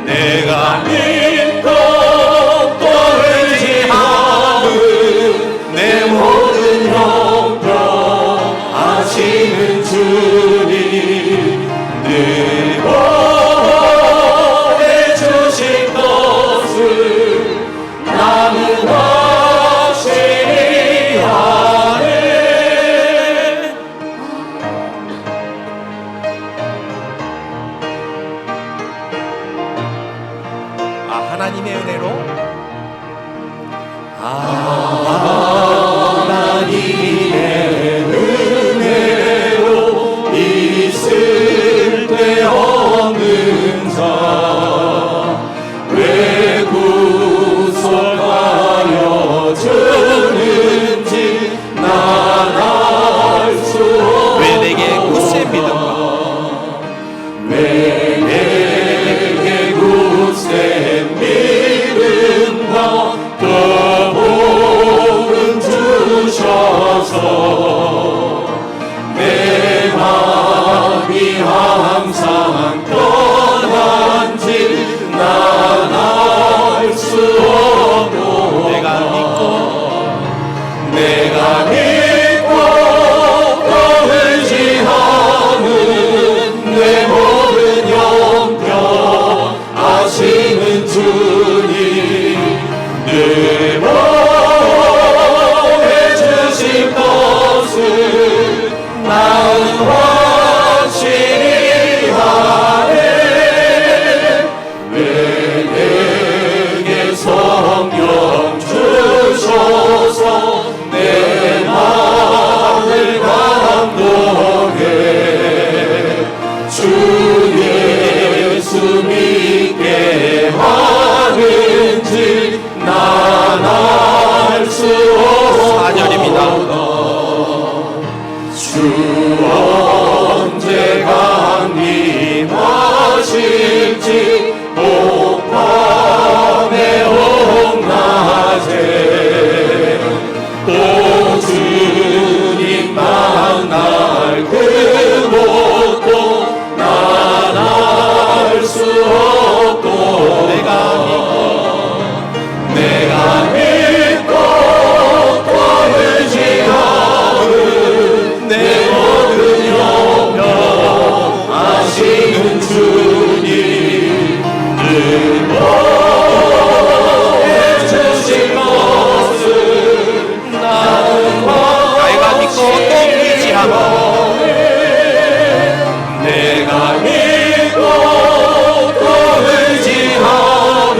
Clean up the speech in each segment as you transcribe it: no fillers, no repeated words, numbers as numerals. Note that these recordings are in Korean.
내가 믿고 또 의지하는 내 모든 형편 아시는 주님, 늘 보호해 주실 것을 나는 확실히 아네. 하나님의 은혜로 하나님의 은혜로 있을 데 없는 자 왜 구속하여 주는지 난 알 수 없네. 왜 내게 굳센 믿음과 왜 내게 굳센 믿음과 또 복음 주셔서 내 마음이 항상 떠난지 난 알 수 없고 내가 믿고 또 의지하는 내 모든 형편 아시는 주님, 늘 보호해 주실 것을 나는 확실히 아네. 왜 내게 성령 주셔서 내 마음을 감동해 주 예수 믿게 하는지 난 알 수 없사절입니다. 주 언제 강림하실지 오밤에 온낮에 또 주님 만날 그 못도 난 알 수 없고 내가 믿고 또 의지하는 내 모든 영역 아시는 주님, 늘 보호해 주실 것을 나는 내가 믿고 또 의지하고 내가 믿고 또 의지하는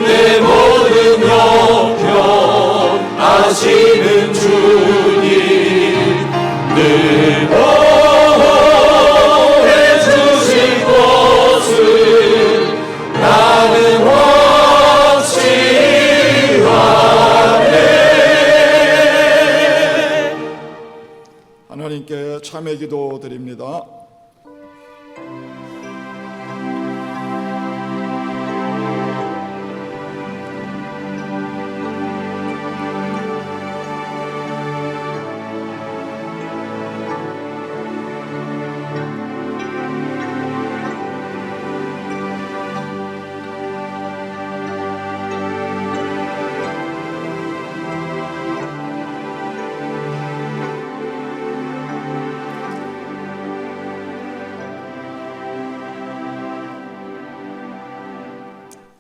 내 모든 형편 아시는 주님, 늘 보호해 주실 것을 나는 확실히 아네. 하나님께 참회 기도 드립니다.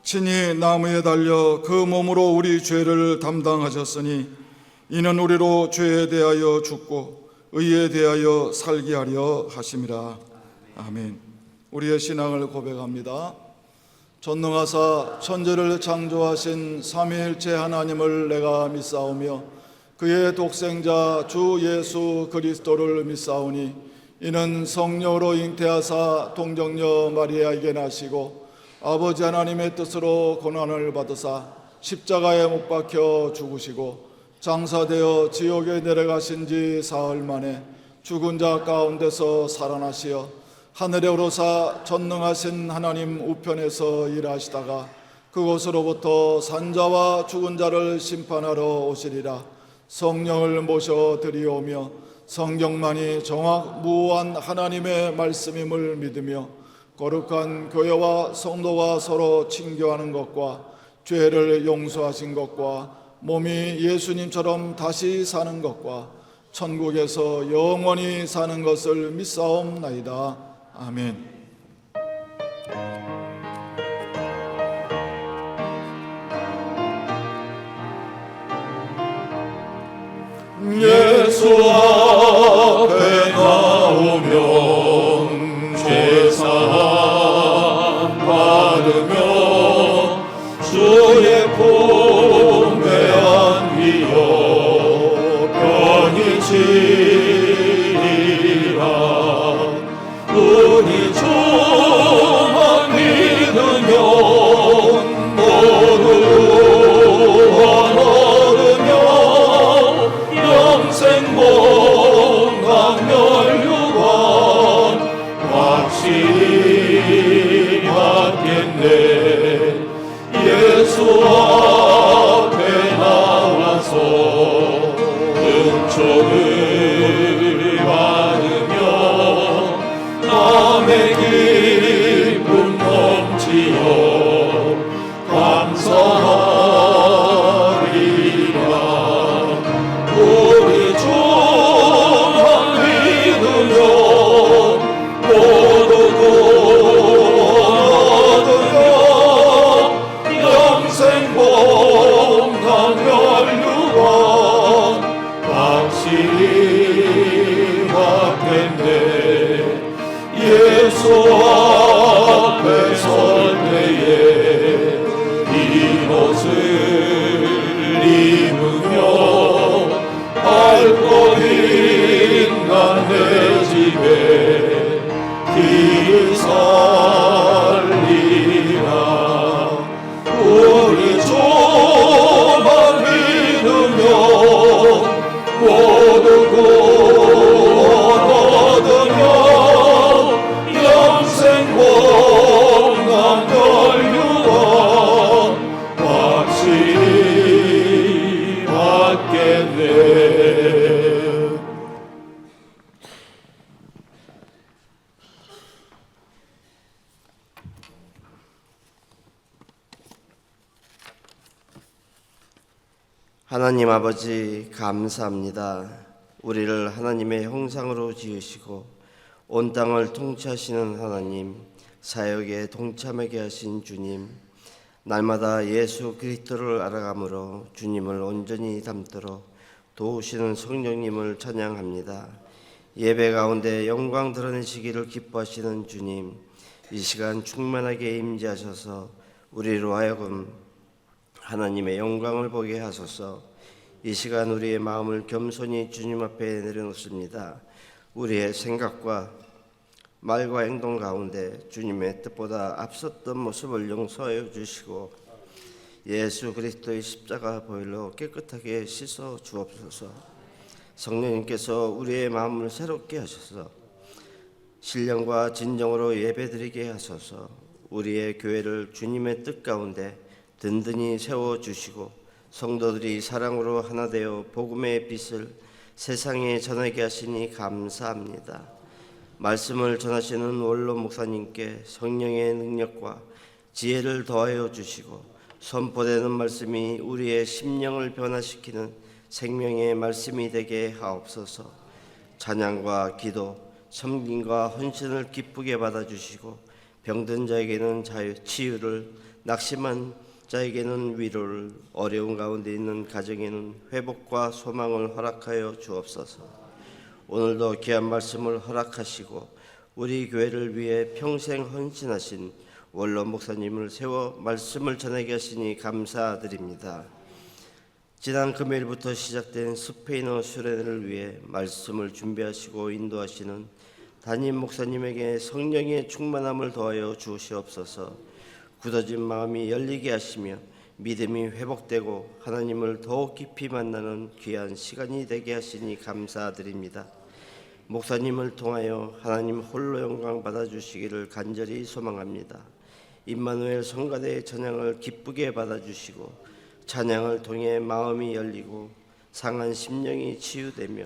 친히 나무에 달려 그 몸으로 우리 죄를 담당하셨으니 이는 우리로 죄에 대하여 죽고 의에 대하여 살게 하려 하심이라. 아멘. 우리의 신앙을 고백합니다. 전능하사 천지를 창조하신 삼위일체 하나님을 내가 믿사오며 그의 독생자 주 예수 그리스도를 믿사오니 이는 성령으로 잉태하사 동정녀 마리아에게 나시고 아버지 하나님의 뜻으로 고난을 받으사 십자가에 못 박혀 죽으시고 장사되어 지옥에 내려가신 지 사흘 만에 죽은 자 가운데서 살아나시어 하늘에 오르사 전능하신 하나님 우편에서 일하시다가 그곳으로부터 산자와 죽은 자를 심판하러 오시리라. 성령을 모셔 드리오며 성경만이 정확 무한 하나님의 말씀임을 믿으며 거룩한 교회와 성도와 서로 친교하는 것과 죄를 용서하신 것과 몸이 예수님처럼 다시 사는 것과 천국에서 영원히 사는 것을 믿사옵나이다. 아멘. 예수 앞에 나오면 죄사함 받으며 주의 품에 안기어 편히 지리라. 우리 주만 믿으면 모두 얻으며 영생 건강 멸류관 확실히 받겠네. 예수 앞에 나와서 은총을 받으며 남의 기쁨 넘치어 감사하리라. 우리 주만 믿으면 모두 얻으며 영생 건강 멸류관 확실히 받겠네. 예수 앞에 설 때에 이 옷을 입으며 밟고 인간 내 집에 길을 살리라. 우리 주만 믿으면 모두 얻으며 영생 건강 멸류관 확실히 받겠네. 하나님 아버지 감사합니다. 우리를 하나님의 형상으로 지으시고 온 땅을 통치하시는 하나님, 사역에 동참하게 하신 주님, 날마다 예수 그리스도를 알아감으로 주님을 온전히 닮도록 도우시는 성령님을 찬양합니다. 예배 가운데 영광 드러내시기를 기뻐하시는 주님, 이 시간 충만하게 임재하셔서 우리로 하여금 하나님의 영광을 보게 하소서. 이 시간 우리의 마음을 겸손히 주님 앞에 내려놓습니다. 우리의 생각과 말과 행동 가운데 주님의 뜻보다 앞섰던 모습을 용서하여 주시고 예수 그리스도의 십자가 보혈로 깨끗하게 씻어 주옵소서. 성령님께서 우리의 마음을 새롭게 하셔서 신령과 진정으로 예배드리게 하소서. 우리의 교회를 주님의 뜻 가운데 든든히 세워주시고 성도들이 사랑으로 하나 되어 복음의 빛을 세상에 전하게 하시니 감사합니다. 말씀을 전하시는 원로 목사님께 성령의 능력과 지혜를 더하여 주시고 선포되는 말씀이 우리의 심령을 변화시키는 생명의 말씀이 되게 하옵소서. 찬양과 기도, 섬김과 헌신을 기쁘게 받아주시고 병든 자에게는 치유를, 낙심한 자에게는 위로를, 어려운 가운데 있는 가정에는 회복과 소망을 허락하여 주옵소서. 오늘도 귀한 말씀을 허락하시고 우리 교회를 위해 평생 헌신하신 원로 목사님을 세워 말씀을 전하게 하시니 감사드립니다. 지난 금요일부터 시작된 스페인어 수련회를 위해 말씀을 준비하시고 인도하시는 담임 목사님에게 성령의 충만함을 더하여 주시옵소서. 굳어진 마음이 열리게 하시며 믿음이 회복되고 하나님을 더욱 깊이 만나는 귀한 시간이 되게 하시니 감사드립니다. 목사님을 통하여 하나님 홀로 영광 받아주시기를 간절히 소망합니다. 임마누엘 성가대의 찬양을 기쁘게 받아주시고 찬양을 통해 마음이 열리고 상한 심령이 치유되며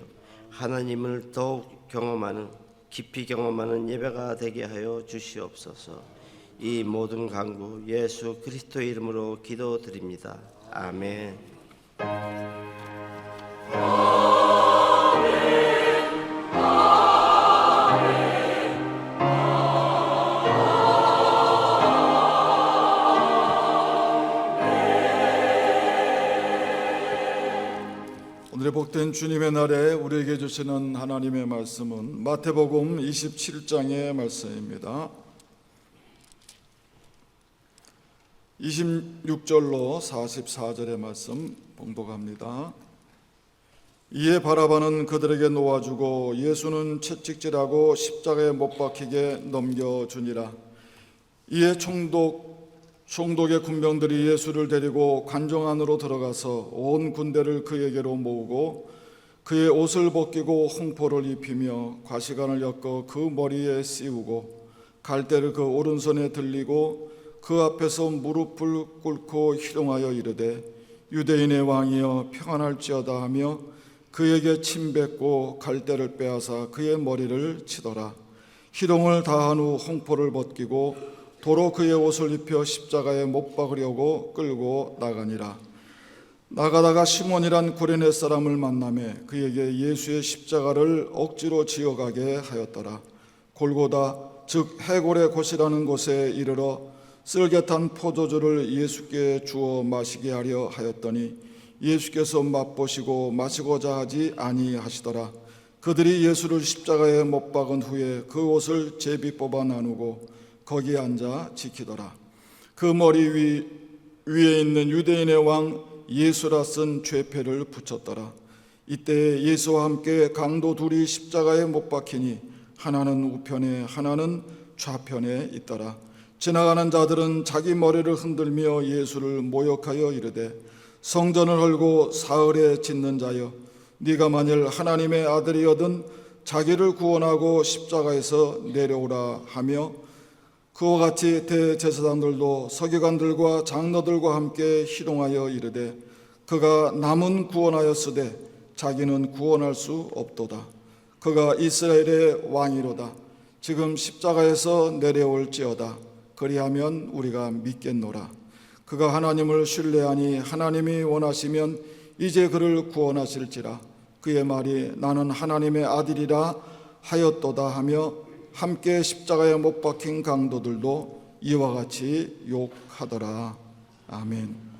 하나님을 더욱 경험하는 깊이 경험하는 예배가 되게 하여 주시옵소서. 이 모든 간구 예수 그리스도의 이름으로 기도드립니다. 아멘. 오늘의 복된 주님의 날에 우리에게 주시는 하나님의 말씀은 마태복음 27장의 말씀입니다. 26절로 44절의 말씀 봉독합니다. 이에 바라바는 그들에게 놓아주고 예수는 채찍질하고 십자가에 못 박히게 넘겨주니라. 이에 총독의 군병들이 예수를 데리고 관정 안으로 들어가서 온 군대를 그에게로 모으고 그의 옷을 벗기고 홍포를 입히며 과시관을 엮어 그 머리에 씌우고 갈대를 그 오른손에 들리고 그 앞에서 무릎을 꿇고 희롱하여 이르되 유대인의 왕이여 평안할지어다 하며 그에게 침뱉고 갈대를 빼앗아 그의 머리를 치더라. 희롱을 다한 후 홍포를 벗기고 도로 그의 옷을 입혀 십자가에 못 박으려고 끌고 나가니라. 나가다가 시몬이란 구레네 사람을 만나매 그에게 예수의 십자가를 억지로 지어가게 하였더라. 골고다 즉 해골의 곳이라는 곳에 이르러 쓸개탄 포도주를 예수께 주어 마시게 하려 하였더니 예수께서 맛보시고 마시고자 하지 아니하시더라. 그들이 예수를 십자가에 못 박은 후에 그 옷을 제비 뽑아 나누고 거기에 앉아 지키더라. 그 머리 위에 있는 유대인의 왕 예수라 쓴 죄패를 붙였더라. 이때 예수와 함께 강도 둘이 십자가에 못 박히니 하나는 우편에 하나는 좌편에 있더라. 지나가는 자들은 자기 머리를 흔들며 예수를 모욕하여 이르되 성전을 헐고 사흘에 짓는 자여 네가 만일 하나님의 아들이거든 자기를 구원하고 십자가에서 내려오라 하며 그와 같이 대제사장들도 서기관들과 장로들과 함께 희롱하여 이르되 그가 남은 구원하였으되 자기는 구원할 수 없도다. 그가 이스라엘의 왕이로다. 지금 십자가에서 내려올지어다. 그리하면 우리가 믿겠노라. 그가 하나님을 신뢰하니 하나님이 원하시면 이제 그를 구원하실지라. 그의 말이 나는 하나님의 아들이라 하였도다 하며 함께 십자가에 못 박힌 강도들도 이와 같이 욕하더라. 아멘.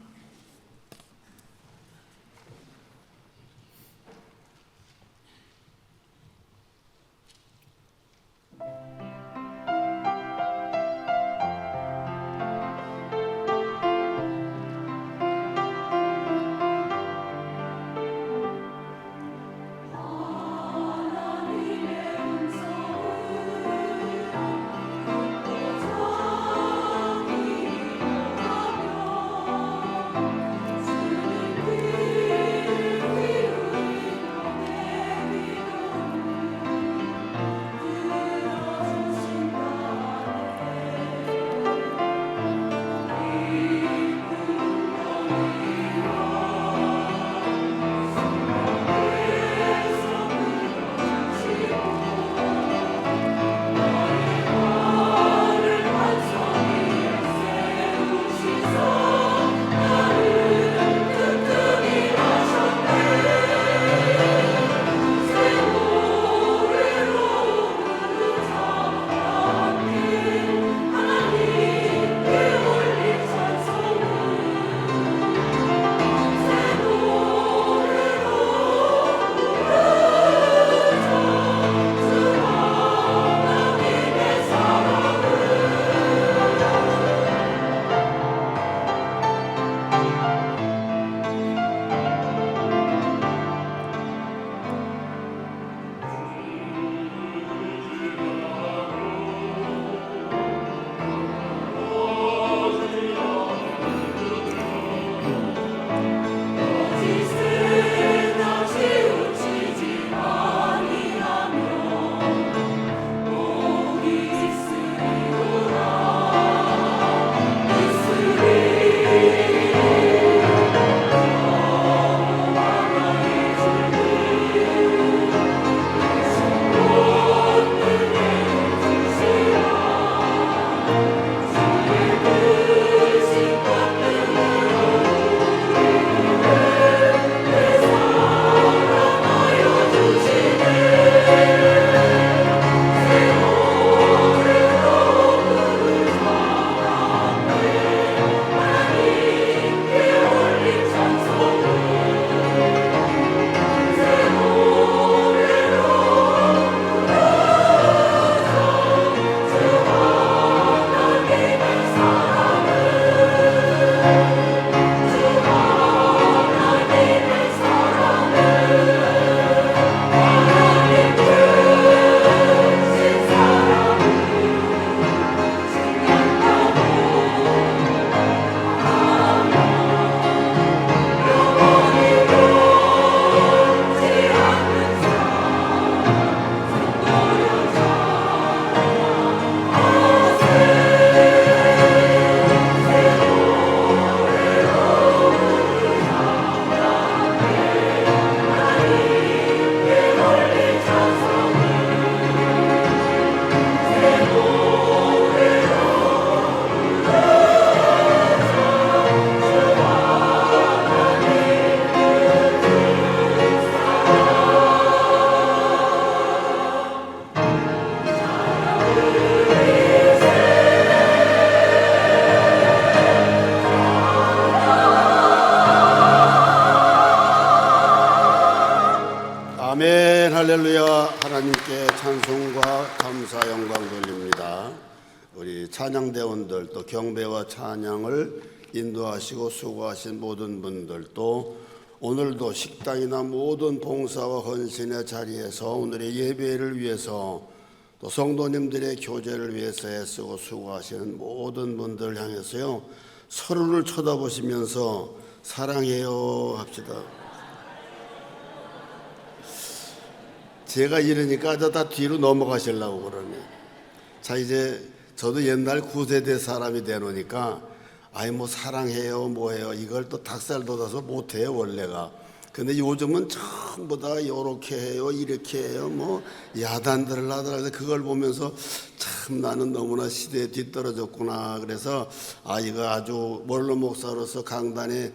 아멘. 할렐루야. 하나님께 찬송과 감사 영광 돌립니다. 우리 찬양대원들 또 경배와 찬양을 인도하시고 수고하신 모든 분들 또 오늘도 식당이나 모든 봉사와 헌신의 자리에서 오늘의 예배를 위해서 또 성도님들의 교제를 위해서 애쓰고 수고하시는 모든 분들 향해서요, 서로를 쳐다보시면서 사랑해요 합시다. 제가 이러니까 다 뒤로 넘어가시려고 그러네. 자, 이제 저도 옛날 9세대 사람이 되노니까 아이 뭐 사랑해요 뭐해요 이걸 또 닭살 돋아서 못해요 원래가. 근데 요즘은 전부 다 요렇게 해요 이렇게 해요 뭐 야단들을 하더라고요. 그걸 보면서 참 나는 너무나 시대에 뒤떨어졌구나. 그래서 이거 아주 원로 목사로서 강단에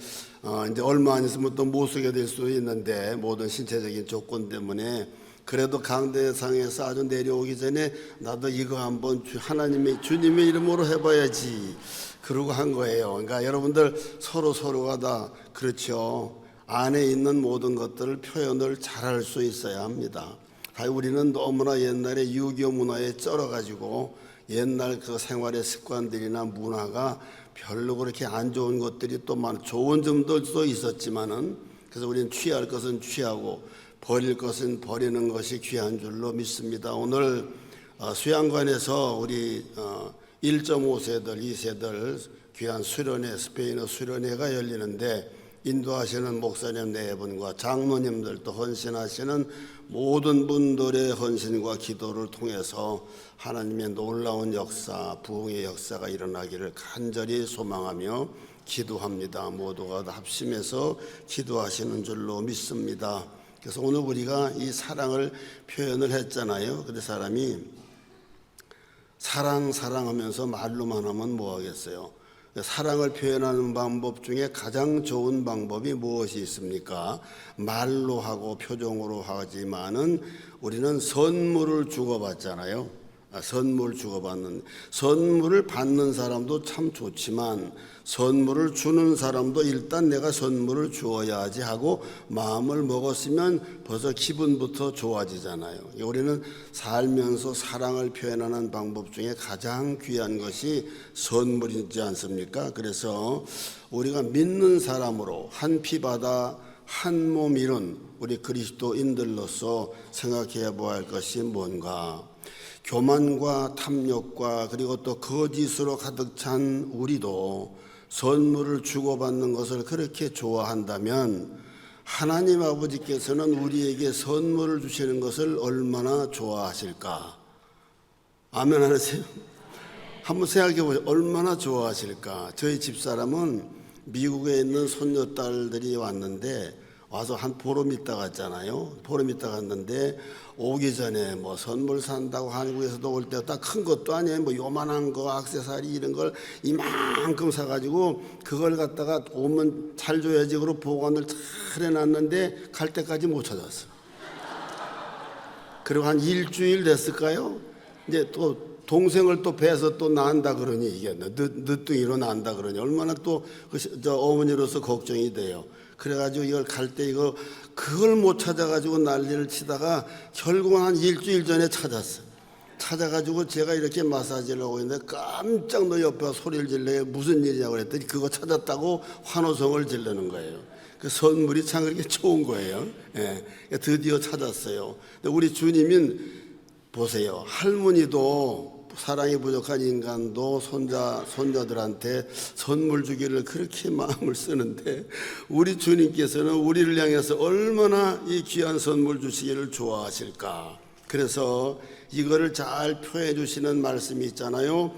이제 얼마 안 있으면 또 못 서게 될 수도 있는데 모든 신체적인 조건 때문에 그래도 강대상에서 아주 내려오기 전에 나도 이거 한번 하나님의 주님의 이름으로 해봐야지 그러고 한 거예요. 그러니까 여러분들 서로가 다 그렇죠. 안에 있는 모든 것들을 표현을 잘할 수 있어야 합니다. 우리는 너무나 옛날에 유교 문화에 쩔어가지고 옛날 그 생활의 습관들이나 문화가 별로 그렇게 안 좋은 것들이 또 많은 좋은 점들도 있었지만은 그래서 우리는 취할 것은 취하고 버릴 것은 버리는 것이 귀한 줄로 믿습니다. 오늘 수양관에서 우리 1.5세들, 2세들 귀한 수련회, 스페인어 수련회가 열리는데 인도하시는 목사님 네 분과 장로님들 또 헌신하시는 모든 분들의 헌신과 기도를 통해서 하나님의 놀라운 역사, 부흥의 역사가 일어나기를 간절히 소망하며 기도합니다. 모두가 다 합심해서 기도하시는 줄로 믿습니다. 그래서 오늘 우리가 이 사랑을 표현을 했잖아요. 근데 사람이 사랑하면서 말로만 하면 뭐 하겠어요? 사랑을 표현하는 방법 중에 가장 좋은 방법이 무엇이 있습니까? 말로 하고 표정으로 하지만은 우리는 선물을 주고받잖아요. 선물 주고받는, 선물을 받는 사람도 참 좋지만 선물을 주는 사람도 일단 내가 선물을 주어야지 하고 마음을 먹었으면 벌써 기분부터 좋아지잖아요. 우리는 살면서 사랑을 표현하는 방법 중에 가장 귀한 것이 선물이지 않습니까? 그래서 우리가 믿는 사람으로 한 피 바다 한 몸 이룬 우리 그리스도인들로서 생각해 보아야 할 것이 뭔가. 교만과 탐욕과 그리고 또 거짓으로 가득 찬 우리도 선물을 주고받는 것을 그렇게 좋아한다면 하나님 아버지께서는 우리에게 선물을 주시는 것을 얼마나 좋아하실까? 아멘 하세요? 한번 생각해 보세요. 얼마나 좋아하실까? 저희 집사람은 미국에 있는 손녀딸들이 왔는데 와서 한 보름 있다 갔잖아요. 보름 있다 갔는데 오기 전에 뭐 선물 산다고 한국에서도 올 때 딱 큰 것도 아니에요. 뭐 요만한 거 액세서리 이런 걸 이만큼 사가지고 그걸 갖다가 오면 잘 줘야지 그러고 보관을 잘 해놨는데 갈 때까지 못 찾았어. 그리고 한 일주일 됐을까요? 이제 또 동생을 또 배서 또 낳는다 그러니 이게 늦둥이로 낳는다 그러니 얼마나 또 저 어머니로서 걱정이 돼요. 그래가지고 이걸 갈 때 그걸 못 찾아가지고 난리를 치다가 결국은 한 일주일 전에 찾아가지고 제가 이렇게 마사지를 하고 있는데 깜짝 놀라 옆에 소리를 질러요. 무슨 일이냐고 그랬더니 그거 찾았다고 환호성을 지르는 거예요. 그 선물이 참 그렇게 좋은 거예요. 예, 드디어 찾았어요. 근데 우리 주님은 보세요. 할머니도 사랑이 부족한 인간도 손자들한테 선물 주기를 그렇게 마음을 쓰는데 우리 주님께서는 우리를 향해서 얼마나 이 귀한 선물 주시기를 좋아하실까. 그래서 이거를 잘 표현해 주시는 말씀이 있잖아요.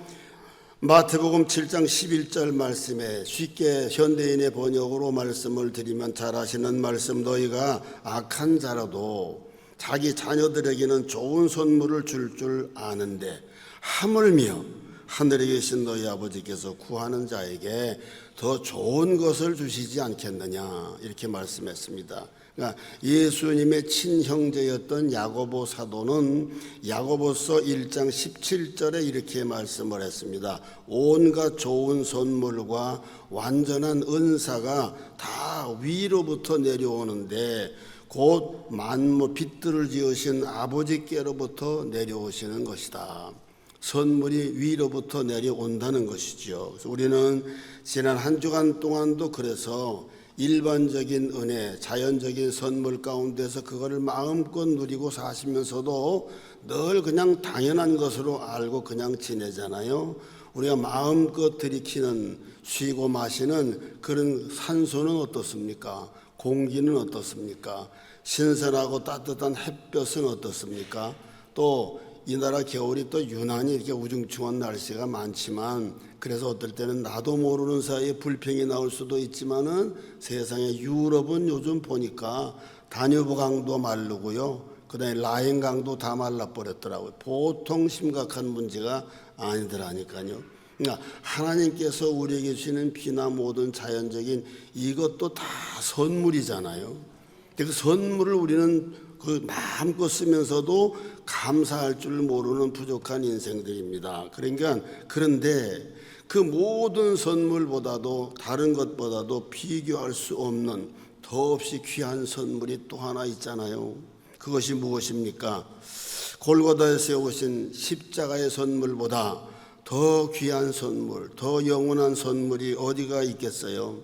마태복음 7장 11절 말씀에 쉽게 현대인의 번역으로 말씀을 드리면 잘 아시는 말씀, 너희가 악한 자라도 자기 자녀들에게는 좋은 선물을 줄 아는데 하물며 하늘에 계신 너희 아버지께서 구하는 자에게 더 좋은 것을 주시지 않겠느냐, 이렇게 말씀했습니다. 그러니까 예수님의 친형제였던 야고보 사도는 야고보서 1장 17절에 이렇게 말씀을 했습니다. 온갖 좋은 선물과 완전한 은사가 다 위로부터 내려오는데 곧 만물 빛들을 지으신 아버지께로부터 내려오시는 것이다. 선물이 위로부터 내려온다는 것이죠. 그래서 우리는 지난 한 주간 동안도 그래서 일반적인 은혜, 자연적인 선물 가운데서 그거를 마음껏 누리고 사시면서도 늘 그냥 당연한 것으로 알고 그냥 지내잖아요. 우리가 마음껏 들이키는 쉬고 마시는 그런 산소는 어떻습니까? 공기는 어떻습니까? 신선하고 따뜻한 햇볕은 어떻습니까? 또 이 나라 겨울이 또 유난히 이렇게 우중충한 날씨가 많지만 그래서 어떨 때는 나도 모르는 사이에 불평이 나올 수도 있지만은 세상에 유럽은 요즘 보니까 다뉴브 강도 마르고요. 그다음에 라인 강도 다 말라버렸더라고요. 보통 심각한 문제가 아니더라니까요. 그러니까 하나님께서 우리에게 주시는 비나 모든 자연적인 이것도 다 선물이잖아요. 그 선물을 우리는 그 마음껏 쓰면서도 감사할 줄 모르는 부족한 인생들입니다. 그러니까 그런데 그 모든 선물보다도 다른 것보다도 비교할 수 없는 더없이 귀한 선물이 또 하나 있잖아요. 그것이 무엇입니까? 골고다에 세우신 십자가의 선물보다 더 귀한 선물, 더 영원한 선물이 어디가 있겠어요?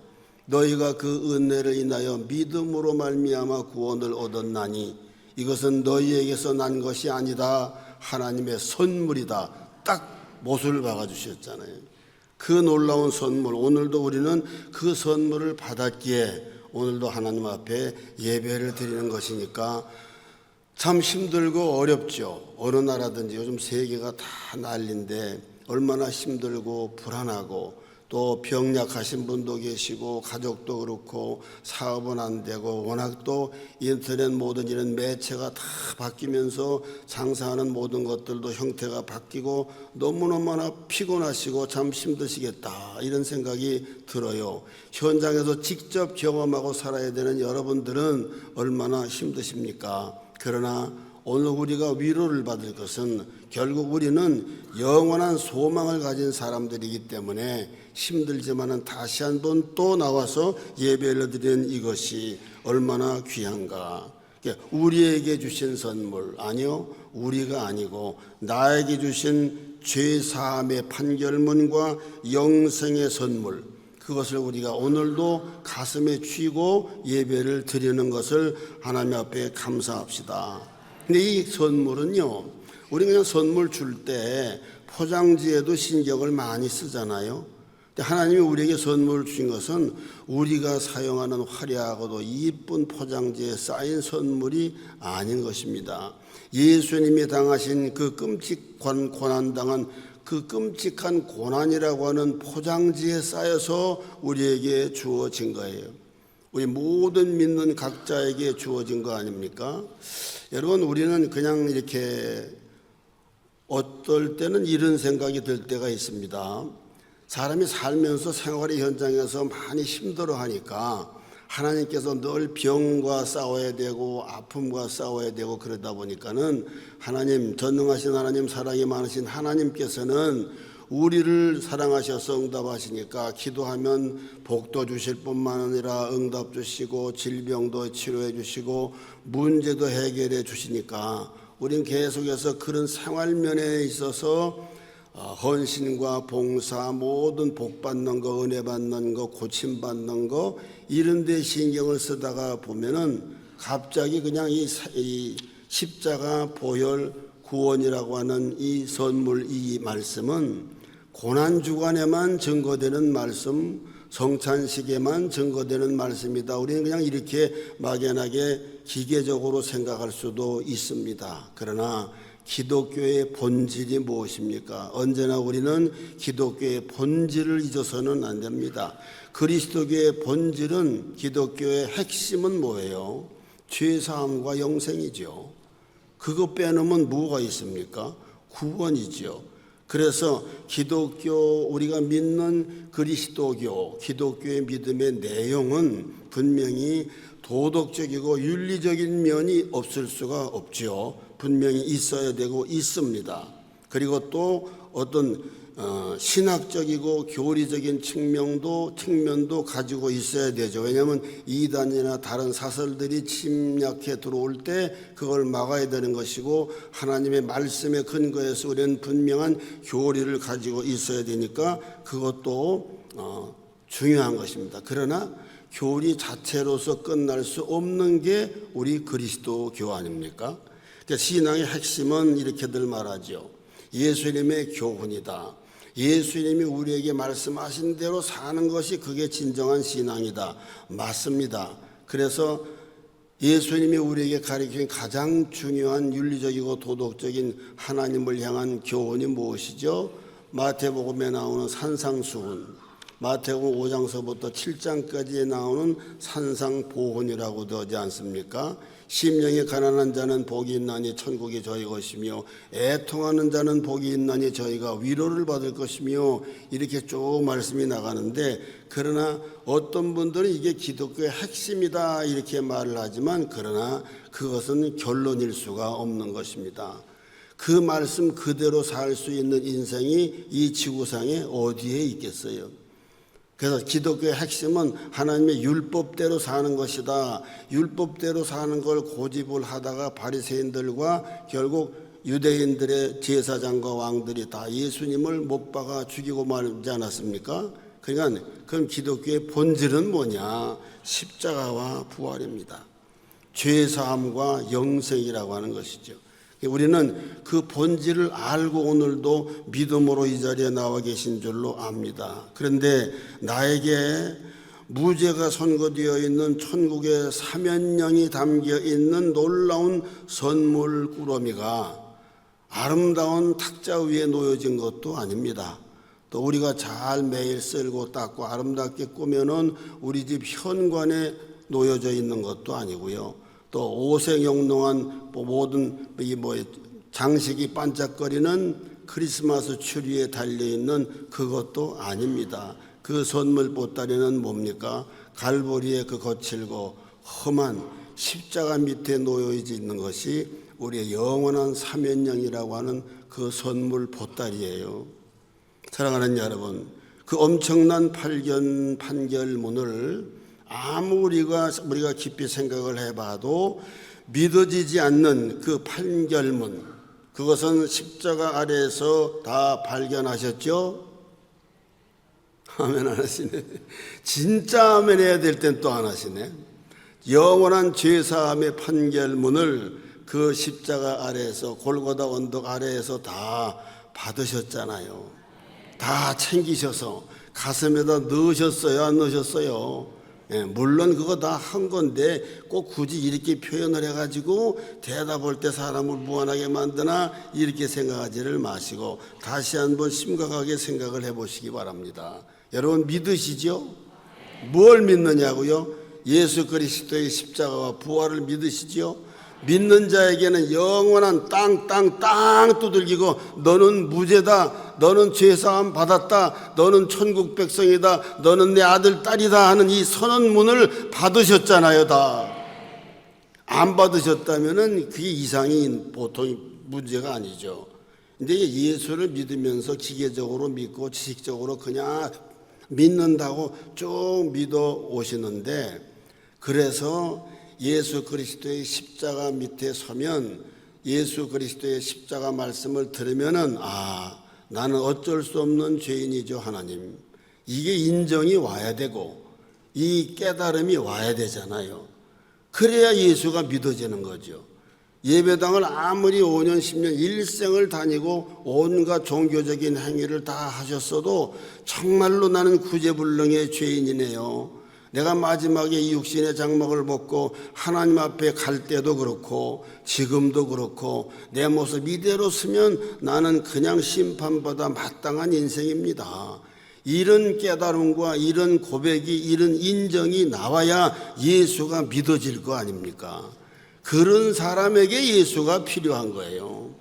너희가 그 은혜를 인하여 믿음으로 말미암아 구원을 얻었나니 이것은 너희에게서 난 것이 아니다. 하나님의 선물이다. 딱 못을 박아주셨잖아요. 그 놀라운 선물, 오늘도 우리는 그 선물을 받았기에 오늘도 하나님 앞에 예배를 드리는 것이니까 참 힘들고 어렵죠. 어느 나라든지 요즘 세계가 다 난리인데 얼마나 힘들고 불안하고 또 병약하신 분도 계시고 가족도 그렇고 사업은 안 되고 워낙 또 인터넷 모든 이런 매체가 다 바뀌면서 장사하는 모든 것들도 형태가 바뀌고 너무너무나 피곤하시고 참 힘드시겠다 이런 생각이 들어요. 현장에서 직접 경험하고 살아야 되는 여러분들은 얼마나 힘드십니까? 그러나 오늘 우리가 위로를 받을 것은 결국 우리는 영원한 소망을 가진 사람들이기 때문에 힘들지만은 다시 한번 또 나와서 예배를 드리는 이것이 얼마나 귀한가. 우리에게 주신 선물, 아니요, 우리가 아니고 나에게 주신 죄사함의 판결문과 영생의 선물, 그것을 우리가 오늘도 가슴에 쥐고 예배를 드리는 것을 하나님 앞에 감사합시다. 근데 이 선물은요, 우리 그냥 선물 줄 때 포장지에도 신경을 많이 쓰잖아요. 근데 하나님이 우리에게 선물을 주신 것은 우리가 사용하는 화려하고도 이쁜 포장지에 쌓인 선물이 아닌 것입니다. 예수님이 당하신 그 끔찍한 고난당한 그 끔찍한 고난이라고 하는 포장지에 쌓여서 우리에게 주어진 거예요. 우리 모든 믿는 각자에게 주어진 거 아닙니까? 여러분, 우리는 그냥 이렇게 어떨 때는 이런 생각이 들 때가 있습니다. 사람이 살면서 생활의 현장에서 많이 힘들어하니까 하나님께서 늘 병과 싸워야 되고 아픔과 싸워야 되고 그러다 보니까는 하나님, 전능하신 하나님, 사랑이 많으신 하나님께서는 우리를 사랑하셔서 응답하시니까 기도하면 복도 주실 뿐만 아니라 응답 주시고 질병도 치료해 주시고 문제도 해결해 주시니까 우리는 계속해서 그런 생활면에 있어서 헌신과 봉사, 모든 복 받는 거, 은혜 받는 거, 고침 받는 거 이런 데 신경을 쓰다가 보면은 갑자기 그냥 이 십자가 보혈 구원이라고 하는 이 선물, 이 말씀은 고난 주간에만 증거되는 말씀, 성찬식에만 증거되는 말씀이다. 우리는 그냥 이렇게 막연하게 기계적으로 생각할 수도 있습니다. 그러나 기독교의 본질이 무엇입니까? 언제나 우리는 기독교의 본질을 잊어서는 안 됩니다. 그리스도교의 본질은, 기독교의 핵심은 뭐예요? 죄사함과 영생이죠. 그거 빼놓으면 뭐가 있습니까? 구원이죠. 그래서 기독교, 우리가 믿는 그리스도교, 기독교의 믿음의 내용은 분명히 도덕적이고 윤리적인 면이 없을 수가 없죠. 분명히 있어야 되고 있습니다. 그리고 또 어떤 신학적이고 교리적인 측면도 가지고 있어야 되죠. 왜냐하면 이단이나 다른 사설들이 침략해 들어올 때 그걸 막아야 되는 것이고, 하나님의 말씀에 근거해서 우리는 분명한 교리를 가지고 있어야 되니까 그것도 중요한 것입니다. 그러나 교리 자체로서 끝날 수 없는 게 우리 그리스도교 아닙니까? 그러니까 신앙의 핵심은 이렇게들 말하죠. 예수님의 교훈이다. 예수님이 우리에게 말씀하신 대로 사는 것이 그게 진정한 신앙이다. 맞습니다. 그래서 예수님이 우리에게 가르친 가장 중요한 윤리적이고 도덕적인 하나님을 향한 교훈이 무엇이죠? 마태복음에 나오는 산상수훈, 마태복음 5장서부터 7장까지에 나오는 산상보훈이라고 되지 않습니까? 심령이 가난한 자는 복이 있나니 천국이 저희 것이며, 애통하는 자는 복이 있나니 저희가 위로를 받을 것이며, 이렇게 쭉 말씀이 나가는데, 그러나 어떤 분들은 이게 기독교의 핵심이다 이렇게 말을 하지만, 그러나 그것은 결론일 수가 없는 것입니다. 그 말씀 그대로 살 수 있는 인생이 이 지구상에 어디에 있겠어요? 그래서 기독교의 핵심은 하나님의 율법대로 사는 것이다. 율법대로 사는 걸 고집을 하다가 바리새인들과 결국 유대인들의 제사장과 왕들이 다 예수님을 못 박아 죽이고 말지 않았습니까? 그러니까 그럼 기독교의 본질은 뭐냐? 십자가와 부활입니다. 죄사함과 영생이라고 하는 것이죠. 우리는 그 본질을 알고 오늘도 믿음으로 이 자리에 나와 계신 줄로 압니다. 그런데 나에게 무죄가 선고되어 있는 천국의 사면령이 담겨 있는 놀라운 선물 꾸러미가 아름다운 탁자 위에 놓여진 것도 아닙니다. 또 우리가 잘 매일 쓸고 닦고 아름답게 꾸며놓은 우리 집 현관에 놓여져 있는 것도 아니고요. 또 옷에 영롱한 모든 장식이 반짝거리는 크리스마스 추리에 달려있는 그것도 아닙니다. 그 선물 보따리는 뭡니까? 갈보리의 그 거칠고 험한 십자가 밑에 놓여 있는 것이 우리의 영원한 사면령이라고 하는 그 선물 보따리예요. 사랑하는 여러분, 그 엄청난 판결문을 아무 우리가 깊이 생각을 해봐도 믿어지지 않는 그 판결문, 그것은 십자가 아래에서 다 발견하셨죠? 아멘 안 하시네. 진짜 아멘 해야 될 땐 또 안 하시네. 영원한 죄사함의 판결문을 그 십자가 아래에서, 골고다 언덕 아래에서 다 받으셨잖아요. 다 챙기셔서 가슴에다 넣으셨어요, 안 넣으셨어요? 물론 그거 다 한 건데 꼭 굳이 이렇게 표현을 해가지고 대답할 때 사람을 무한하게 만드나 이렇게 생각하지를 마시고 다시 한번 심각하게 생각을 해보시기 바랍니다. 여러분 믿으시죠? 뭘 믿느냐고요? 예수 그리스도의 십자가와 부활을 믿으시죠? 믿는 자에게는 영원한 땅 두들기고 너는 무죄다, 너는 죄사함 받았다, 너는 천국 백성이다, 너는 내 아들 딸이다 하는 이 선언문을 받으셨잖아요. 다 안 받으셨다면은 그게 이상이 보통 문제가 아니죠. 근데 예수를 믿으면서 기계적으로 믿고 지식적으로 그냥 믿는다고 쭉 믿어 오시는데, 그래서 예수 그리스도의 십자가 밑에 서면 예수 그리스도의 십자가 말씀을 들으면은 나는 어쩔 수 없는 죄인이죠 하나님, 이게 인정이 와야 되고 이 깨달음이 와야 되잖아요. 그래야 예수가 믿어지는 거죠. 예배당을 아무리 5년 10년 일생을 다니고 온갖 종교적인 행위를 다 하셨어도 정말로 나는 구제불능의 죄인이네요. 내가 마지막에 이 육신의 장막을 벗고 하나님 앞에 갈 때도 그렇고 지금도 그렇고 내 모습 이대로 서면 나는 그냥 심판받아 마땅한 인생입니다. 이런 깨달음과 이런 고백이, 이런 인정이 나와야 예수가 믿어질 거 아닙니까? 그런 사람에게 예수가 필요한 거예요.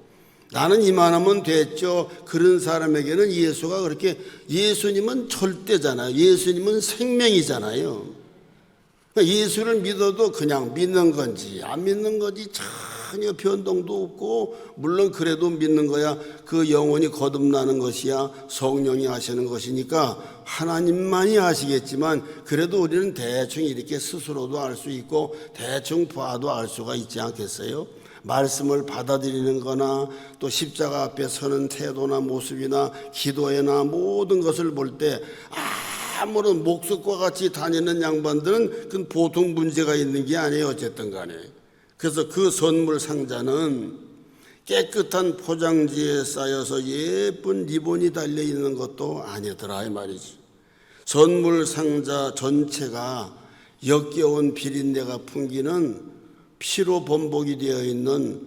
나는 이만하면 됐죠. 그런 사람에게는 예수가 그렇게, 예수님은 절대잖아요. 예수님은 생명이잖아요. 그러니까 예수를 믿어도 그냥 믿는 건지 안 믿는 건지 참 전혀 변동도 없고, 물론 그래도 믿는 거야 그 영혼이 거듭나는 것이야 성령이 하시는 것이니까 하나님만이 아시겠지만, 그래도 우리는 대충 이렇게 스스로도 알 수 있고 대충 봐도 알 수가 있지 않겠어요? 말씀을 받아들이는 거나 또 십자가 앞에 서는 태도나 모습이나 기도회나 모든 것을 볼 때 아무런 목석과 같이 다니는 양반들은 그건 보통 문제가 있는 게 아니에요. 어쨌든 간에. 그래서 그 선물 상자는 깨끗한 포장지에 쌓여서 예쁜 리본이 달려있는 것도 아니더라 이 말이지. 선물 상자 전체가 역겨운 비린내가 풍기는 피로 범벅이 되어 있는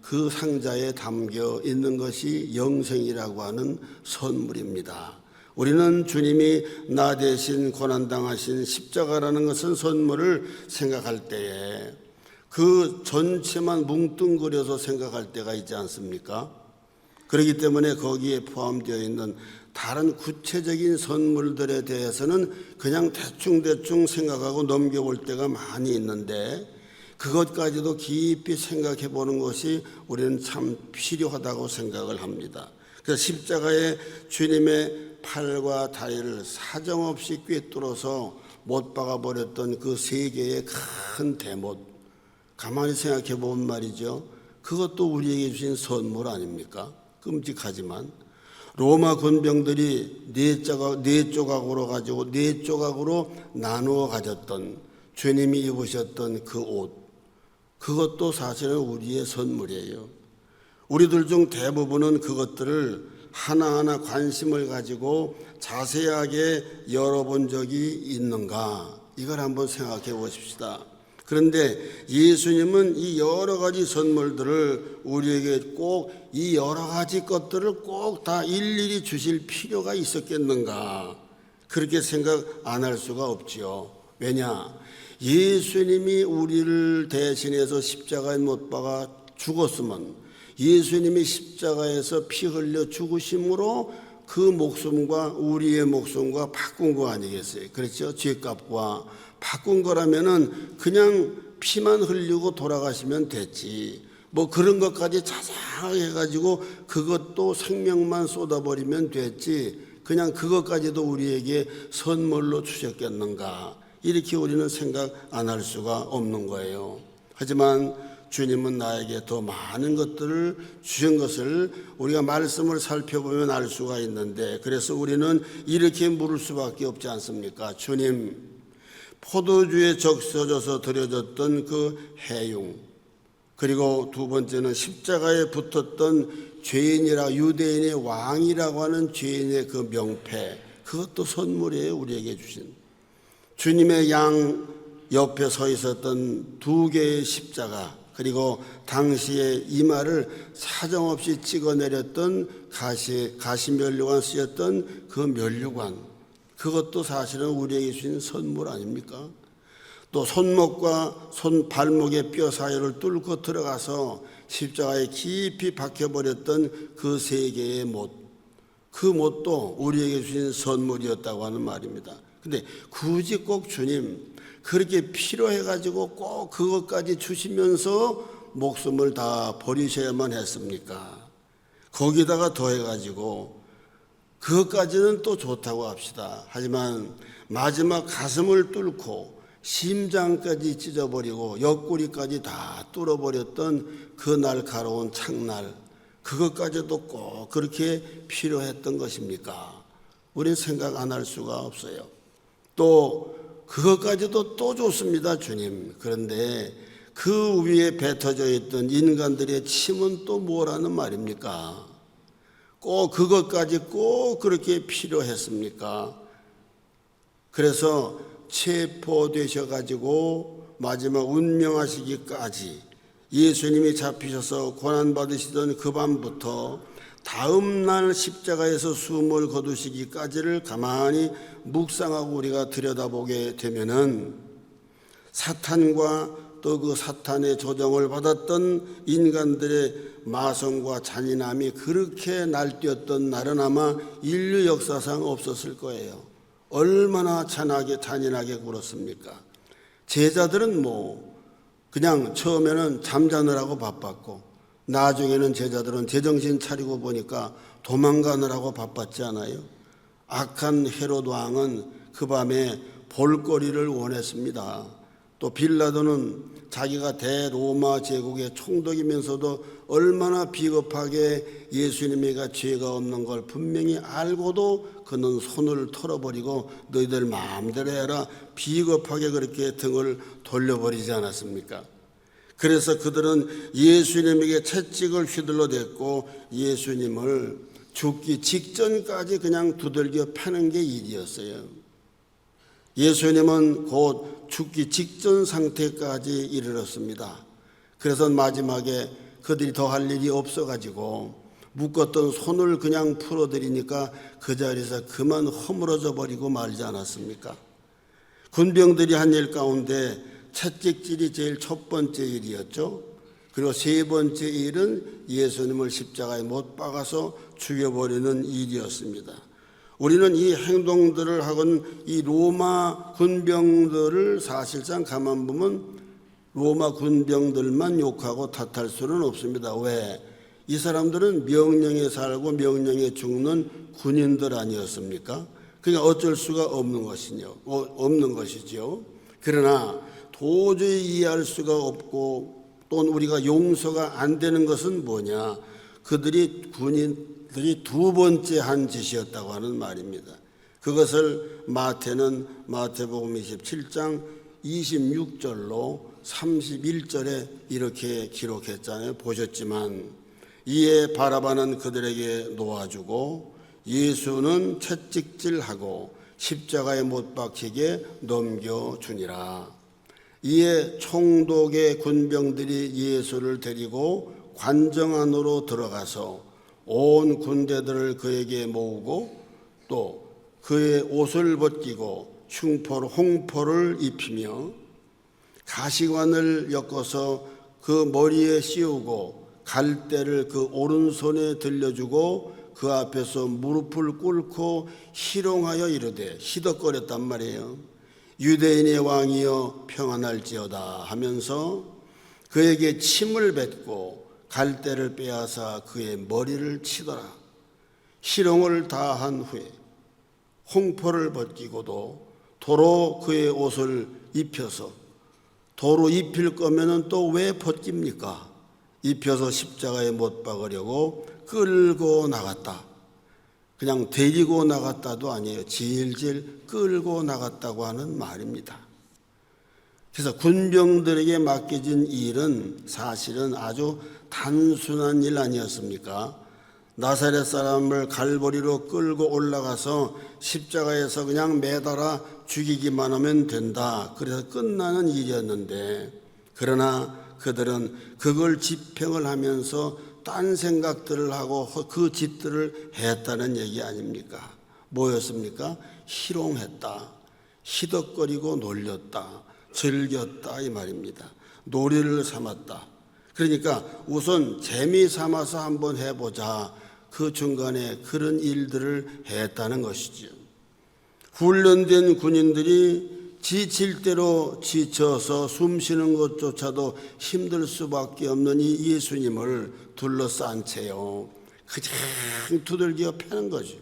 그 상자에 담겨 있는 것이 영생이라고 하는 선물입니다. 우리는 주님이 나 대신 고난당하신 십자가라는 것은 선물을 생각할 때에 그 전체만 뭉뚱그려서 생각할 때가 있지 않습니까? 그렇기 때문에 거기에 포함되어 있는 다른 구체적인 선물들에 대해서는 그냥 대충대충 생각하고 넘겨볼 때가 많이 있는데, 그것까지도 깊이 생각해 보는 것이 우리는 참 필요하다고 생각을 합니다. 그래서 십자가에 주님의 팔과 다리를 사정없이 꿰뚫어서 못 박아 버렸던 그 세 개의 큰 대못, 가만히 생각해 보면 말이죠, 그것도 우리에게 주신 선물 아닙니까? 끔찍하지만 로마 군병들이 네 조각으로 가지고 네 조각으로 나누어 가졌던 주님이 입으셨던 그 옷, 그것도 사실은 우리의 선물이에요. 우리들 중 대부분은 그것들을 하나하나 관심을 가지고 자세하게 열어본 적이 있는가, 이걸 한번 생각해 보십시다. 그런데 예수님은 이 여러 가지 선물들을 우리에게 꼭 이 여러 가지 것들을 꼭 다 일일이 주실 필요가 있었겠는가, 그렇게 생각 안 할 수가 없지요. 왜냐? 예수님이 우리를 대신해서 십자가에 못 박아 죽었으면, 예수님이 십자가에서 피 흘려 죽으심으로 그 목숨과 우리의 목숨과 바꾼 거 아니겠어요? 그렇죠? 죄값과 바꾼 거라면은 그냥 피만 흘리고 돌아가시면 됐지, 뭐 그런 것까지 자세하게 해가지고 그것도 생명만 쏟아버리면 됐지, 그냥 그것까지도 우리에게 선물로 주셨겠는가, 이렇게 우리는 생각 안 할 수가 없는 거예요. 하지만 주님은 나에게 더 많은 것들을 주신 것을 우리가 말씀을 살펴보면 알 수가 있는데, 그래서 우리는 이렇게 물을 수밖에 없지 않습니까? 주님, 포도주에 적셔져서 드려졌던 그 해용, 그리고 두 번째는 십자가에 붙었던 죄인이라, 유대인의 왕이라고 하는 죄인의 그 명패, 그것도 선물이에요. 우리에게 주신. 주님의 양 옆에 서 있었던 두 개의 십자가, 그리고 당시에 이마를 사정없이 찍어내렸던 가시면류관 쓰였던 그 면류관, 그것도 사실은 우리에게 주신 선물 아닙니까? 또 손목과 발목의 뼈 사이를 뚫고 들어가서 십자가에 깊이 박혀버렸던 그 세 개의 못, 그 못도 우리에게 주신 선물이었다고 하는 말입니다. 근데 굳이 꼭 주님 그렇게 필요해가지고 꼭 그것까지 주시면서 목숨을 다 버리셔야만 했습니까? 거기다가 더해가지고 그것까지는 또 좋다고 합시다. 하지만 마지막 가슴을 뚫고 심장까지 찢어버리고 옆구리까지 다 뚫어버렸던 그 날카로운 창날, 그것까지도 꼭 그렇게 필요했던 것입니까? 우리는 생각 안 할 수가 없어요. 또 그것까지도 또 좋습니다, 주님. 그런데 그 위에 뱉어져 있던 인간들의 침은 또 뭐라는 말입니까? 꼭 그것까지 꼭 그렇게 필요했습니까? 그래서 체포되셔가지고 마지막 운명하시기까지 예수님이 잡히셔서 고난받으시던 그 밤부터 다음날 십자가에서 숨을 거두시기까지를 가만히 묵상하고 우리가 들여다보게 되면은 사탄과 또 그 사탄의 조정을 받았던 인간들의 마성과 잔인함이 그렇게 날뛰었던 날은 아마 인류 역사상 없었을 거예요. 얼마나 잔인하게 굴었습니까? 제자들은 그냥 처음에는 잠자느라고 바빴고 나중에는 제자들은 제정신 차리고 보니까 도망가느라고 바빴지 않아요? 악한 헤롯 왕은 그 밤에 볼거리를 원했습니다. 또 빌라도는 자기가 대로마 제국의 총독이면서도 얼마나 비겁하게 예수님에게 죄가 없는 걸 분명히 알고도 그는 손을 털어버리고 너희들 마음대로 해라 비겁하게 그렇게 등을 돌려버리지 않았습니까? 그래서 그들은 예수님에게 채찍을 휘둘러댔고 예수님을 죽기 직전까지 그냥 두들겨 패는 게 일이었어요. 예수님은 곧 죽기 직전 상태까지 이르렀습니다. 그래서 마지막에 그들이 더 할 일이 없어가지고 묶었던 손을 그냥 풀어드리니까 그 자리에서 그만 허물어져 버리고 말지 않았습니까? 군병들이 한 일 가운데 채찍질이 제일 첫 번째 일이었죠. 그리고 세 번째 일은 예수님을 십자가에 못 박아서 죽여버리는 일이었습니다. 우리는 이 행동들을 하건 이 로마 군병들을 사실상 가만 보면 로마 군병들만 욕하고 탓할 수는 없습니다. 왜? 이 사람들은 명령에 살고 명령에 죽는 군인들 아니었습니까? 그러니까 어쩔 수가 없는 것이죠. 그러나 도저히 이해할 수가 없고 또는 우리가 용서가 안 되는 것은 뭐냐? 군인들이 두 번째 한 짓이었다고 하는 말입니다. 그것을 마태는 마태복음 27장 26절로 31절에 이렇게 기록했잖아요. 보셨지만 이에 바라바는 그들에게 놓아주고 예수는 채찍질하고 십자가에 못 박히게 넘겨주니라. 이에 총독의 군병들이 예수를 데리고 관정 안으로 들어가서 온 군대들을 그에게 모으고 또 그의 옷을 벗기고 홍포를 입히며 가시관을 엮어서 그 머리에 씌우고 갈대를 그 오른손에 들려주고 그 앞에서 무릎을 꿇고 희롱하여 이르되 희덕거렸단 말이에요. 유대인의 왕이여 평안할지어다 하면서 그에게 침을 뱉고 갈대를 빼앗아 그의 머리를 치더라. 희롱을 다한 후에 홍포를 벗기고도 도로 그의 옷을 입혀서 도로 입힐 거면은 또 왜 벗깁니까? 입혀서 십자가에 못 박으려고 끌고 나갔다. 그냥 데리고 나갔다도 아니에요. 질질 끌고 나갔다고 하는 말입니다. 그래서 군병들에게 맡겨진 일은 사실은 아주 단순한 일 아니었습니까? 나사렛 사람을 갈보리로 끌고 올라가서 십자가에서 그냥 매달아 죽이기만 하면 된다. 그래서 끝나는 일이었는데 그러나 그들은 그걸 집행을 하면서 딴 생각들을 하고 그 짓들을 했다는 얘기 아닙니까? 뭐였습니까? 희롱했다, 희덕거리고 놀렸다, 즐겼다 이 말입니다. 놀이를 삼았다. 그러니까 우선 재미 삼아서 한번 해보자. 그 중간에 그런 일들을 했다는 것이죠. 훈련된 군인들이 지칠 대로 지쳐서 숨쉬는 것조차도 힘들 수밖에 없는 이 예수님을 둘러싼 채요. 그냥 두들겨 패는 거죠.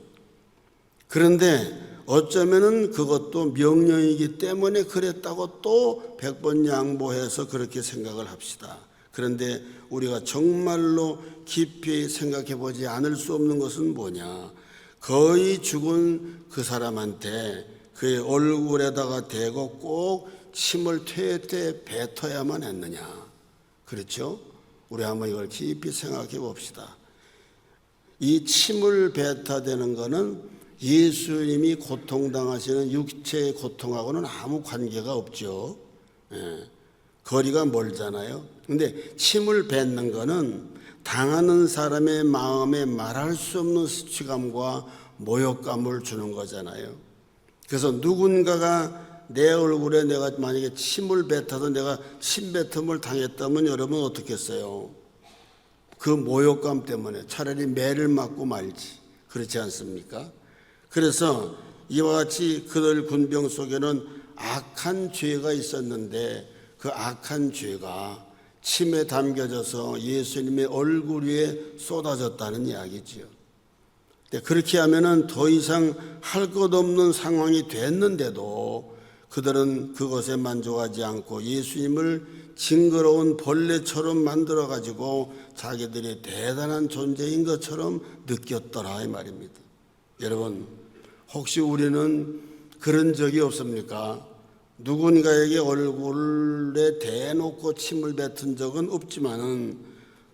그런데 어쩌면은 그것도 명령이기 때문에 그랬다고 또 100번 양보해서 그렇게 생각을 합시다. 그런데 우리가 정말로 깊이 생각해 보지 않을 수 없는 것은 뭐냐? 거의 죽은 그 사람한테 그의 얼굴에다가 대고 꼭 침을 퇴퇴 뱉어야만 했느냐? 그렇죠? 우리 한번 이걸 깊이 생각해 봅시다. 이 침을 뱉어대는 것은 예수님이 고통당하시는 육체의 고통하고는 아무 관계가 없죠. 거리가 멀잖아요. 근데 침을 뱉는 것은 당하는 사람의 마음에 말할 수 없는 수치감과 모욕감을 주는 거잖아요. 그래서 누군가가 내 얼굴에 내가 만약에 침을 뱉어서 내가 침뱉음을 당했다면 여러분 어떻겠어요? 그 모욕감 때문에 차라리 매를 맞고 말지. 그렇지 않습니까? 그래서 이와 같이 그들 군병 속에는 악한 죄가 있었는데 그 악한 죄가 침에 담겨져서 예수님의 얼굴 위에 쏟아졌다는 이야기지요. 그렇게 하면은 더 이상 할 것 없는 상황이 됐는데도 그들은 그것에 만족하지 않고 예수님을 징그러운 벌레처럼 만들어 가지고 자기들이 대단한 존재인 것처럼 느꼈더라 이 말입니다. 여러분, 혹시 우리는 그런 적이 없습니까? 누군가에게 얼굴에 대놓고 침을 뱉은 적은 없지만은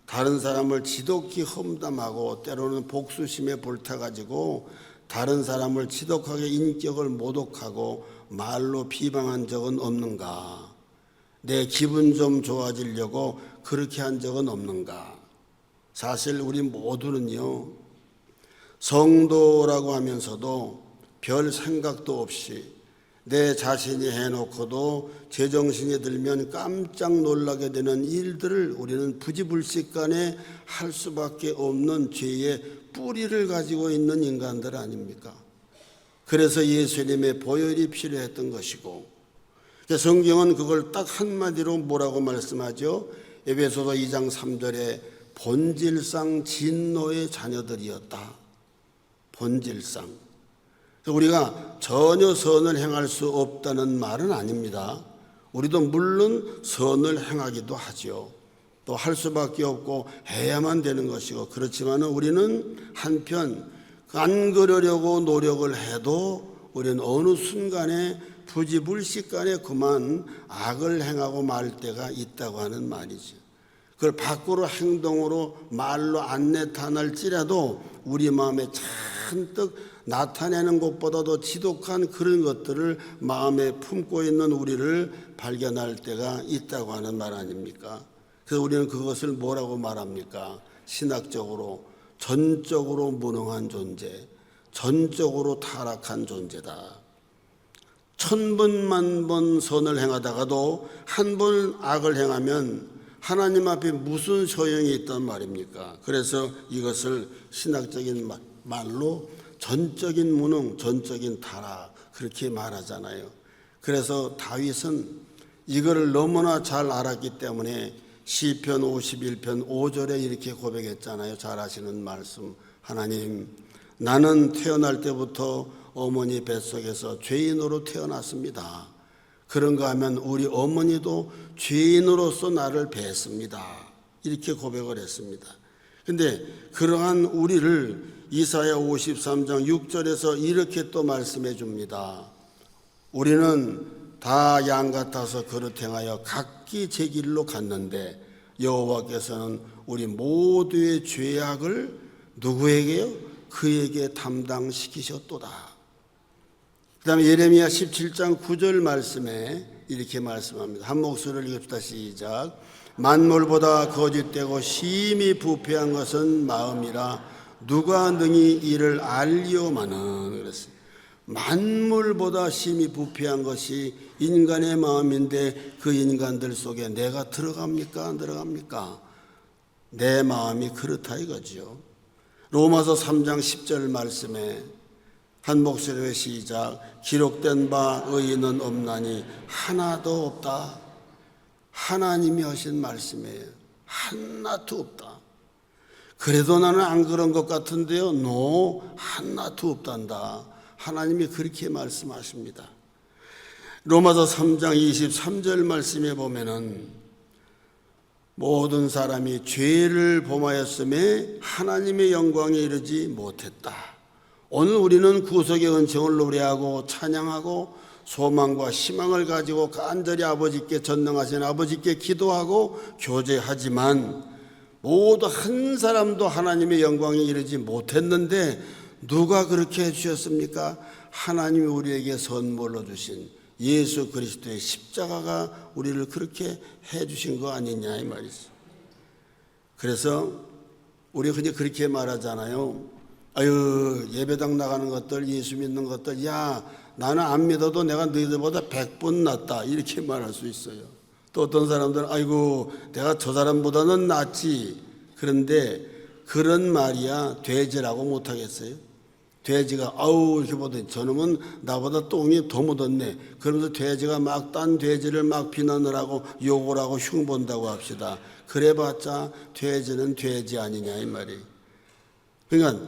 다른 사람을 지독히 험담하고 때로는 복수심에 불타가지고 다른 사람을 지독하게 인격을 모독하고 말로 비방한 적은 없는가? 내 기분 좀 좋아지려고 그렇게 한 적은 없는가? 사실 우리 모두는요, 성도라고 하면서도 별 생각도 없이 내 자신이 해놓고도 제정신이 들면 깜짝 놀라게 되는 일들을 우리는 부지불식간에 할 수밖에 없는 죄의 뿌리를 가지고 있는 인간들 아닙니까? 그래서 예수님의 보혈이 필요했던 것이고, 성경은 그걸 딱 한마디로 뭐라고 말씀하죠? 에베소서 2장 3절에 본질상 진노의 자녀들이었다. 본질상. 우리가 전혀 선을 행할 수 없다는 말은 아닙니다. 우리도 물론 선을 행하기도 하죠. 또 할 수밖에 없고 해야만 되는 것이고, 그렇지만 우리는 한편 안 그러려고 노력을 해도 우리는 어느 순간에 부지불식간에 그만 악을 행하고 말 때가 있다고 하는 말이죠. 그걸 밖으로 행동으로 말로 안 나타날지라도 우리 마음에 잔뜩 나타내는 것보다도 지독한 그런 것들을 마음에 품고 있는 우리를 발견할 때가 있다고 하는 말 아닙니까? 그래서 우리는 그것을 뭐라고 말합니까? 신학적으로 전적으로 무능한 존재, 전적으로 타락한 존재다. 1000번 만번 선을 행하다가도 한 번 악을 행하면 하나님 앞에 무슨 소용이 있단 말입니까? 그래서 이것을 신학적인 말로 전적인 무능, 전적인 타락 그렇게 말하잖아요. 그래서 다윗은 이거를 너무나 잘 알았기 때문에 시편 51편 5절에 이렇게 고백했잖아요. 잘 아시는 말씀. 하나님, 나는 태어날 때부터 어머니 뱃속에서 죄인으로 태어났습니다. 그런가 하면 우리 어머니도 죄인으로서 나를 뵀습니다. 이렇게 고백을 했습니다. 근데 그러한 우리를 이사야 53장 6절에서 이렇게 또 말씀해 줍니다. 우리는 다 양 같아서 그릇 행하여 각기 제 길로 갔는데 여호와께서는 우리 모두의 죄악을 누구에게요? 그에게 담당시키셨도다. 그 다음에 예레미야 17장 9절 말씀에 이렇게 말씀합니다. 한 목소리를 읽읍시다. 시작. 만물보다 거짓되고 심히 부패한 것은 마음이라 누가 능히 이를 알리오마는. 그랬어요. 만물보다 심히 부패한 것이 인간의 마음인데 그 인간들 속에 내가 들어갑니까? 안 들어갑니까? 내 마음이 그렇다 이거죠. 로마서 3장 10절 말씀에 한 목소리의 시작. 기록된 바 의인은 없나니 하나도 없다. 하나님이 하신 말씀이에요. 하나도 없다. 그래도 나는 안 그런 것 같은데요. No, 하나도 없단다. 하나님이 그렇게 말씀하십니다. 로마서 3장 23절 말씀에 보면은 모든 사람이 죄를 범하였음에 하나님의 영광에 이르지 못했다. 오늘 우리는 구속의 은총을 노래하고 찬양하고 소망과 희망을 가지고 간절히 아버지께 전능하신 아버지께 기도하고 교제하지만 모두 한 사람도 하나님의 영광에 이르지 못했는데 누가 그렇게 해주셨습니까? 하나님이 우리에게 선물로 주신 예수 그리스도의 십자가가 우리를 그렇게 해주신 거 아니냐 이 말이죠. 그래서 우리가 그냥 그렇게 말하잖아요. 아유, 예배당 나가는 것들, 예수 믿는 것들, 야 나는 안 믿어도 내가 너희들보다 100번 낫다 이렇게 말할 수 있어요. 또 어떤 사람들은 아이고 내가 저 사람보다는 낫지. 그런데 그런 말이야 되지라고 못하겠어요? 돼지가 아우 이렇게 보더니 저놈은 나보다 똥이 더 묻었네. 그러면서 돼지가 막 딴 돼지를 막 비난을 하고 욕을 하고 흉본다고 합시다. 그래봤자 돼지는 돼지 아니냐 이 말이. 그러니까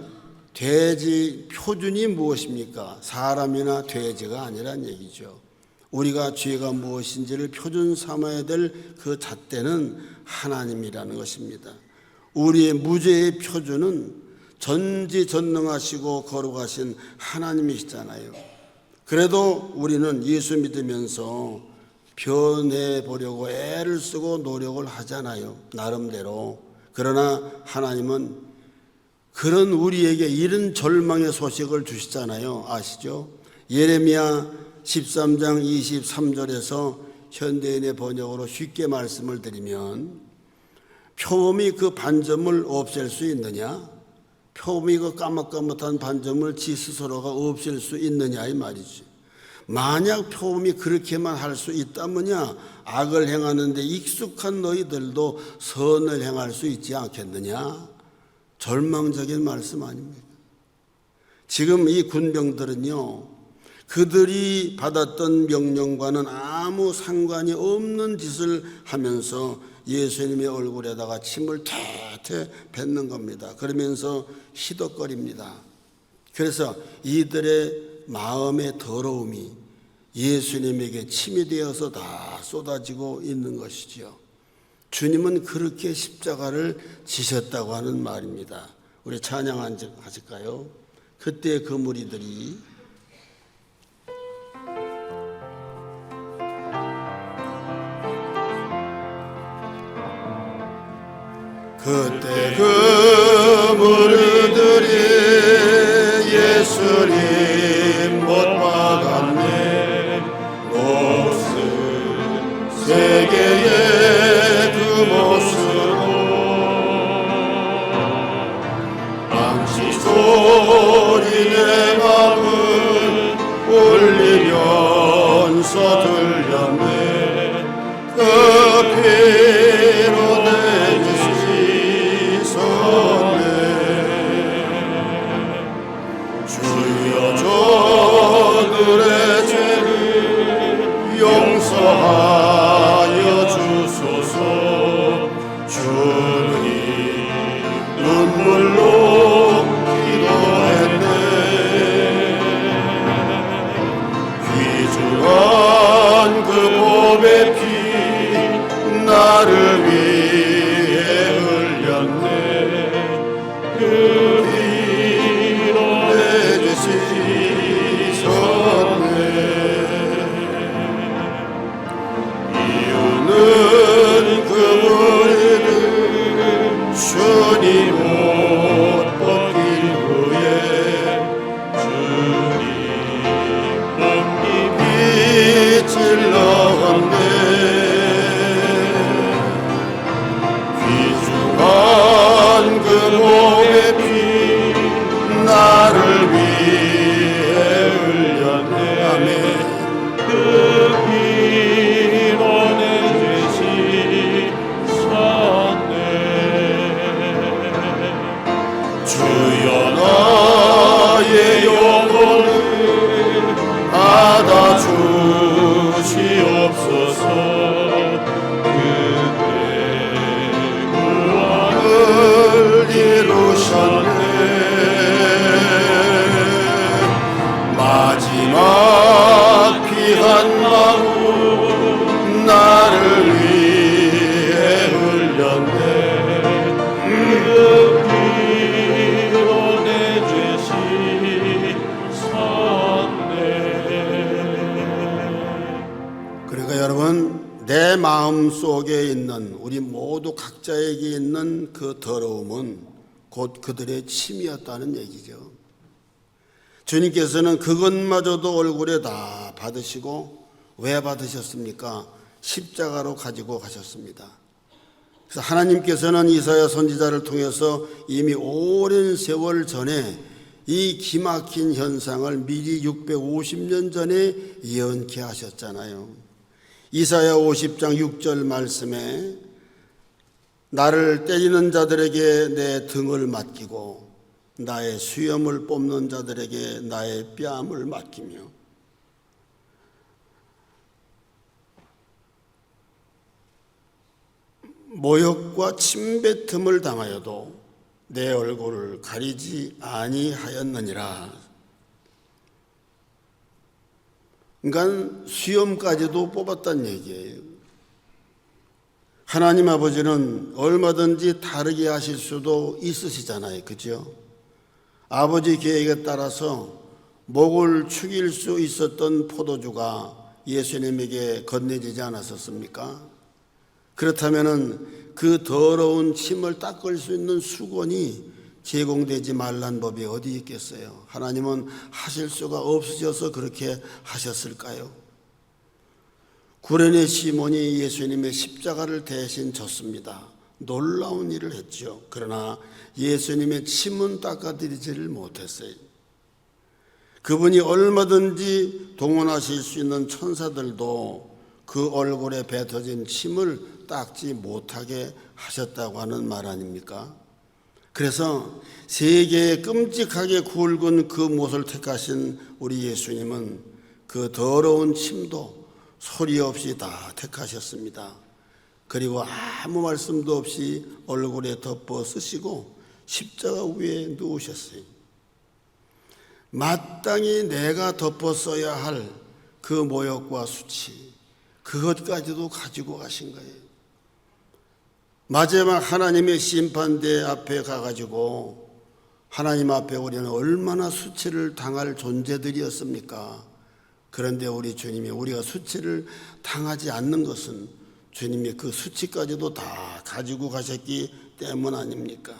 돼지 표준이 무엇입니까? 사람이나 돼지가 아니란 얘기죠. 우리가 죄가 무엇인지를 표준 삼아야 될 그 잣대는 하나님이라는 것입니다. 우리의 무죄의 표준은 전지전능하시고 거룩하신 하나님이시잖아요. 그래도 우리는 예수 믿으면서 변해보려고 애를 쓰고 노력을 하잖아요. 나름대로. 그러나 하나님은 그런 우리에게 이런 절망의 소식을 주시잖아요. 아시죠? 예레미야 13장 23절에서 현대인의 번역으로 쉽게 말씀을 드리면 표범이 그 반점을 없앨 수 있느냐? 표범이 그 까맣까맣한 반점을 지 스스로가 없앨 수 있느냐 이 말이지. 만약 표범이 그렇게만 할 수 있다면야 악을 행하는데 익숙한 너희들도 선을 행할 수 있지 않겠느냐? 절망적인 말씀 아닙니까? 지금 이 군병들은요, 그들이 받았던 명령과는 아무 상관이 없는 짓을 하면서 예수님의 얼굴에다가 침을 퇴퇴 뱉는 겁니다. 그러면서 희덕거립니다. 그래서 이들의 마음의 더러움이 예수님에게 침이 되어서 다 쏟아지고 있는 것이죠. 주님은 그렇게 십자가를 지셨다고 하는 말입니다. 우리 찬양 하실까요? 그때 그 무리들이 그때 그 무리들이 예수님 못 박았네. 모습 세계의 그 모습으로 망치 소리 내 맘을 울리면서 들렸네. 그 피로 주여 저들의 죄를 용서하여 주소서. 주님 눈물로 기도했네. 귀중한 그 보배 피 나를 위해 흘렸네. 그 피로 내 죄 씻었네. 이유는 그 무리들 주님 옷 벗긴 후에 주님 몸이 빛을 넣었네. 귀중한 그 몸의 피 나를 위해 흘렸네. 아멘. 그 피로 내 죄 씻었네. 주여 나의 영혼을 받아 주시옵소서. 이루셨네. 마지막 피 한 방울 나를 위해 흘렸네. 그 피로 내 죄 씻었네. 그러니까 여러분, 내 마음 속에 있는 우리 모두 각자에게 있는 그 더러움은 곧 그들의 침이었다는 얘기죠. 주님께서는 그것마저도 얼굴에 다 받으시고 왜 받으셨습니까? 십자가로 가지고 가셨습니다. 그래서 하나님께서는 이사야 선지자를 통해서 이미 오랜 세월 전에 이 기막힌 현상을 미리 650년 전에 예언케 하셨잖아요. 이사야 50장 6절 말씀에 나를 때리는 자들에게 내 등을 맡기고 나의 수염을 뽑는 자들에게 나의 뺨을 맡기며 모욕과 침뱉음을 당하여도 내 얼굴을 가리지 아니하였느니라. 그러니까 수염까지도 뽑았다는 얘기예요. 하나님 아버지는 얼마든지 다르게 하실 수도 있으시잖아요. 그죠? 아버지 계획에 따라서 목을 축일 수 있었던 포도주가 예수님에게 건네지지 않았었습니까? 그렇다면 그 더러운 침을 닦을 수 있는 수건이 제공되지 말란 법이 어디 있겠어요? 하나님은 하실 수가 없으셔서 그렇게 하셨을까요? 구레네 시몬이 예수님의 십자가를 대신 졌습니다. 놀라운 일을 했죠. 그러나 예수님의 침은 닦아드리지를 못했어요. 그분이 얼마든지 동원하실 수 있는 천사들도 그 얼굴에 뱉어진 침을 닦지 못하게 하셨다고 하는 말 아닙니까? 그래서 세계에 끔찍하게 굵은 그 못을 택하신 우리 예수님은 그 더러운 침도 소리 없이 다 택하셨습니다. 그리고 아무 말씀도 없이 얼굴에 덮어 쓰시고 십자가 위에 누우셨어요. 마땅히 내가 덮어 써야 할 그 모욕과 수치, 그것까지도 가지고 가신 거예요. 마지막 하나님의 심판대 앞에 가가지고 하나님 앞에 우리는 얼마나 수치를 당할 존재들이었습니까? 그런데 우리 주님이 우리가 수치를 당하지 않는 것은 주님이 그 수치까지도 다 가지고 가셨기 때문 아닙니까?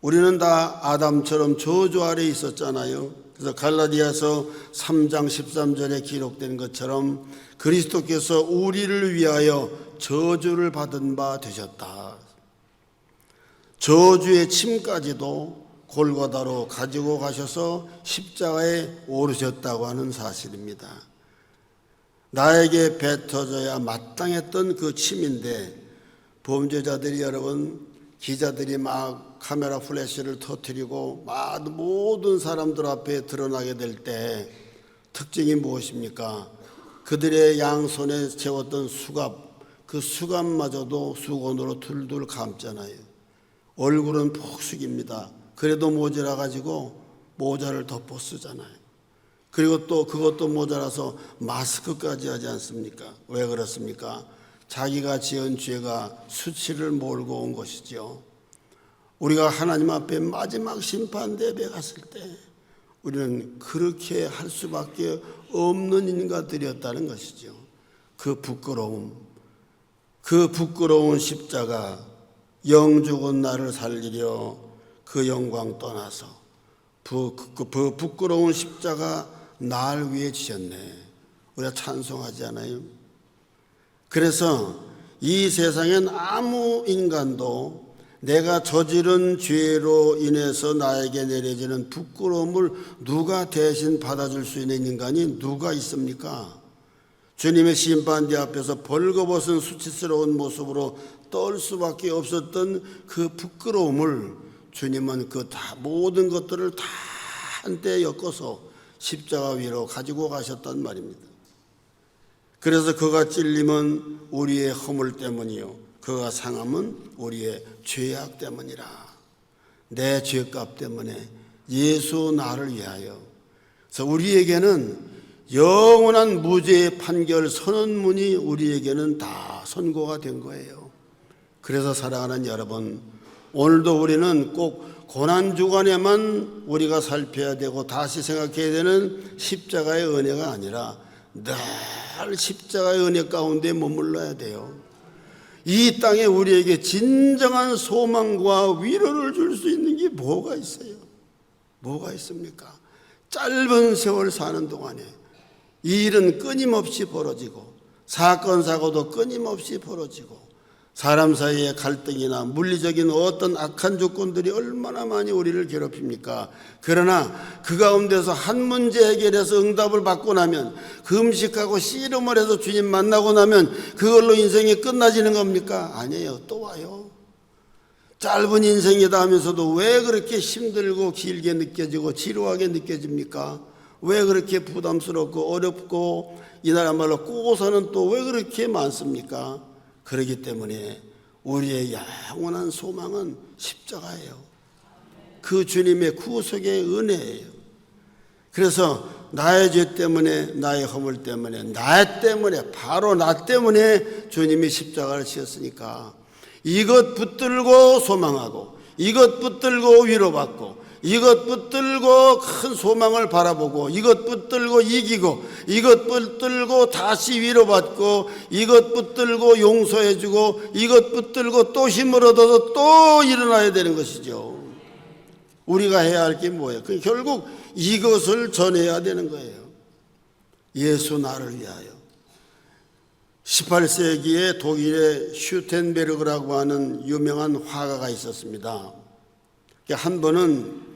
우리는 다 아담처럼 저주 아래 있었잖아요. 그래서 갈라디아서 3장 13절에 기록된 것처럼 그리스도께서 우리를 위하여 저주를 받은 바 되셨다. 저주의 침까지도 골고다로 가지고 가셔서 십자가에 오르셨다고 하는 사실입니다. 나에게 뱉어져야 마땅했던 그 침인데 범죄자들이 여러분 기자들이 막 카메라 플래시를 터뜨리고 모든 사람들 앞에 드러나게 될 때 특징이 무엇입니까? 그들의 양손에 채웠던 수갑, 그 수갑마저도 수건으로 둘둘 감잖아요. 얼굴은 푹 숙입니다. 그래도 모자라 가지고 모자를 덮어 쓰잖아요. 그리고 또 그것도 모자라서 마스크까지 하지 않습니까? 왜 그렇습니까? 자기가 지은 죄가 수치를 몰고 온 것이죠. 우리가 하나님 앞에 마지막 심판대에 갔을 때 우리는 그렇게 할 수밖에 없는 인간들이었다는 것이죠. 그 부끄러운 십자가, 영 죽은 나를 살리려 그 영광 떠나서 그 부끄러운 십자가 날 위해 지셨네. 우리가 찬송하지 않아요? 그래서 이 세상엔 아무 인간도 내가 저지른 죄로 인해서 나에게 내려지는 부끄러움을 누가 대신 받아줄 수 있는 인간이 누가 있습니까? 주님의 심판대 앞에서 벌거벗은 수치스러운 모습으로 떨 수밖에 없었던 그 부끄러움을 주님은 그 모든 것들을 다 한때 엮어서 십자가 위로 가지고 가셨단 말입니다. 그래서 그가 찔림은 우리의 허물 때문이요 그가 상함은 우리의 죄악 때문이라. 내 죄값 때문에 예수 나를 위하여. 그래서 우리에게는 영원한 무죄의 판결 선언문이 우리에게는 다 선고가 된 거예요. 그래서 사랑하는 여러분, 오늘도 우리는 꼭 고난주간에만 우리가 살펴야 되고 다시 생각해야 되는 십자가의 은혜가 아니라 늘 십자가의 은혜 가운데 머물러야 돼요. 이 땅에 우리에게 진정한 소망과 위로를 줄 수 있는 게 뭐가 있어요? 뭐가 있습니까? 짧은 세월 사는 동안에 이 일은 끊임없이 벌어지고 사건 사고도 끊임없이 벌어지고 사람 사이의 갈등이나 물리적인 어떤 악한 조건들이 얼마나 많이 우리를 괴롭힙니까? 그러나 그 가운데서 한 문제 해결해서 응답을 받고 나면 금식하고 씨름을 해서 주님 만나고 나면 그걸로 인생이 끝나지는 겁니까? 아니에요. 또 와요. 짧은 인생이다 하면서도 왜 그렇게 힘들고 길게 느껴지고 지루하게 느껴집니까? 왜 그렇게 부담스럽고 어렵고 이나라말로 꼬고서는 또 왜 그렇게 많습니까? 그렇기 때문에 우리의 영원한 소망은 십자가예요. 그 주님의 구속의 은혜예요. 그래서 나의 죄 때문에, 나의 허물 때문에, 나 때문에, 바로 나 때문에 주님이 십자가를 지었으니까 이것 붙들고 소망하고, 이것 붙들고 위로받고, 이것 붙들고 큰 소망을 바라보고, 이것 붙들고 이기고, 이것 붙들고 다시 위로받고, 이것 붙들고 용서해주고, 이것 붙들고 또 힘을 얻어서 또 일어나야 되는 것이죠. 우리가 해야 할 게 뭐예요? 결국 이것을 전해야 되는 거예요. 예수 나를 위하여. 18세기에 독일의 슈텐베르그라고 하는 유명한 화가가 있었습니다. 한 번은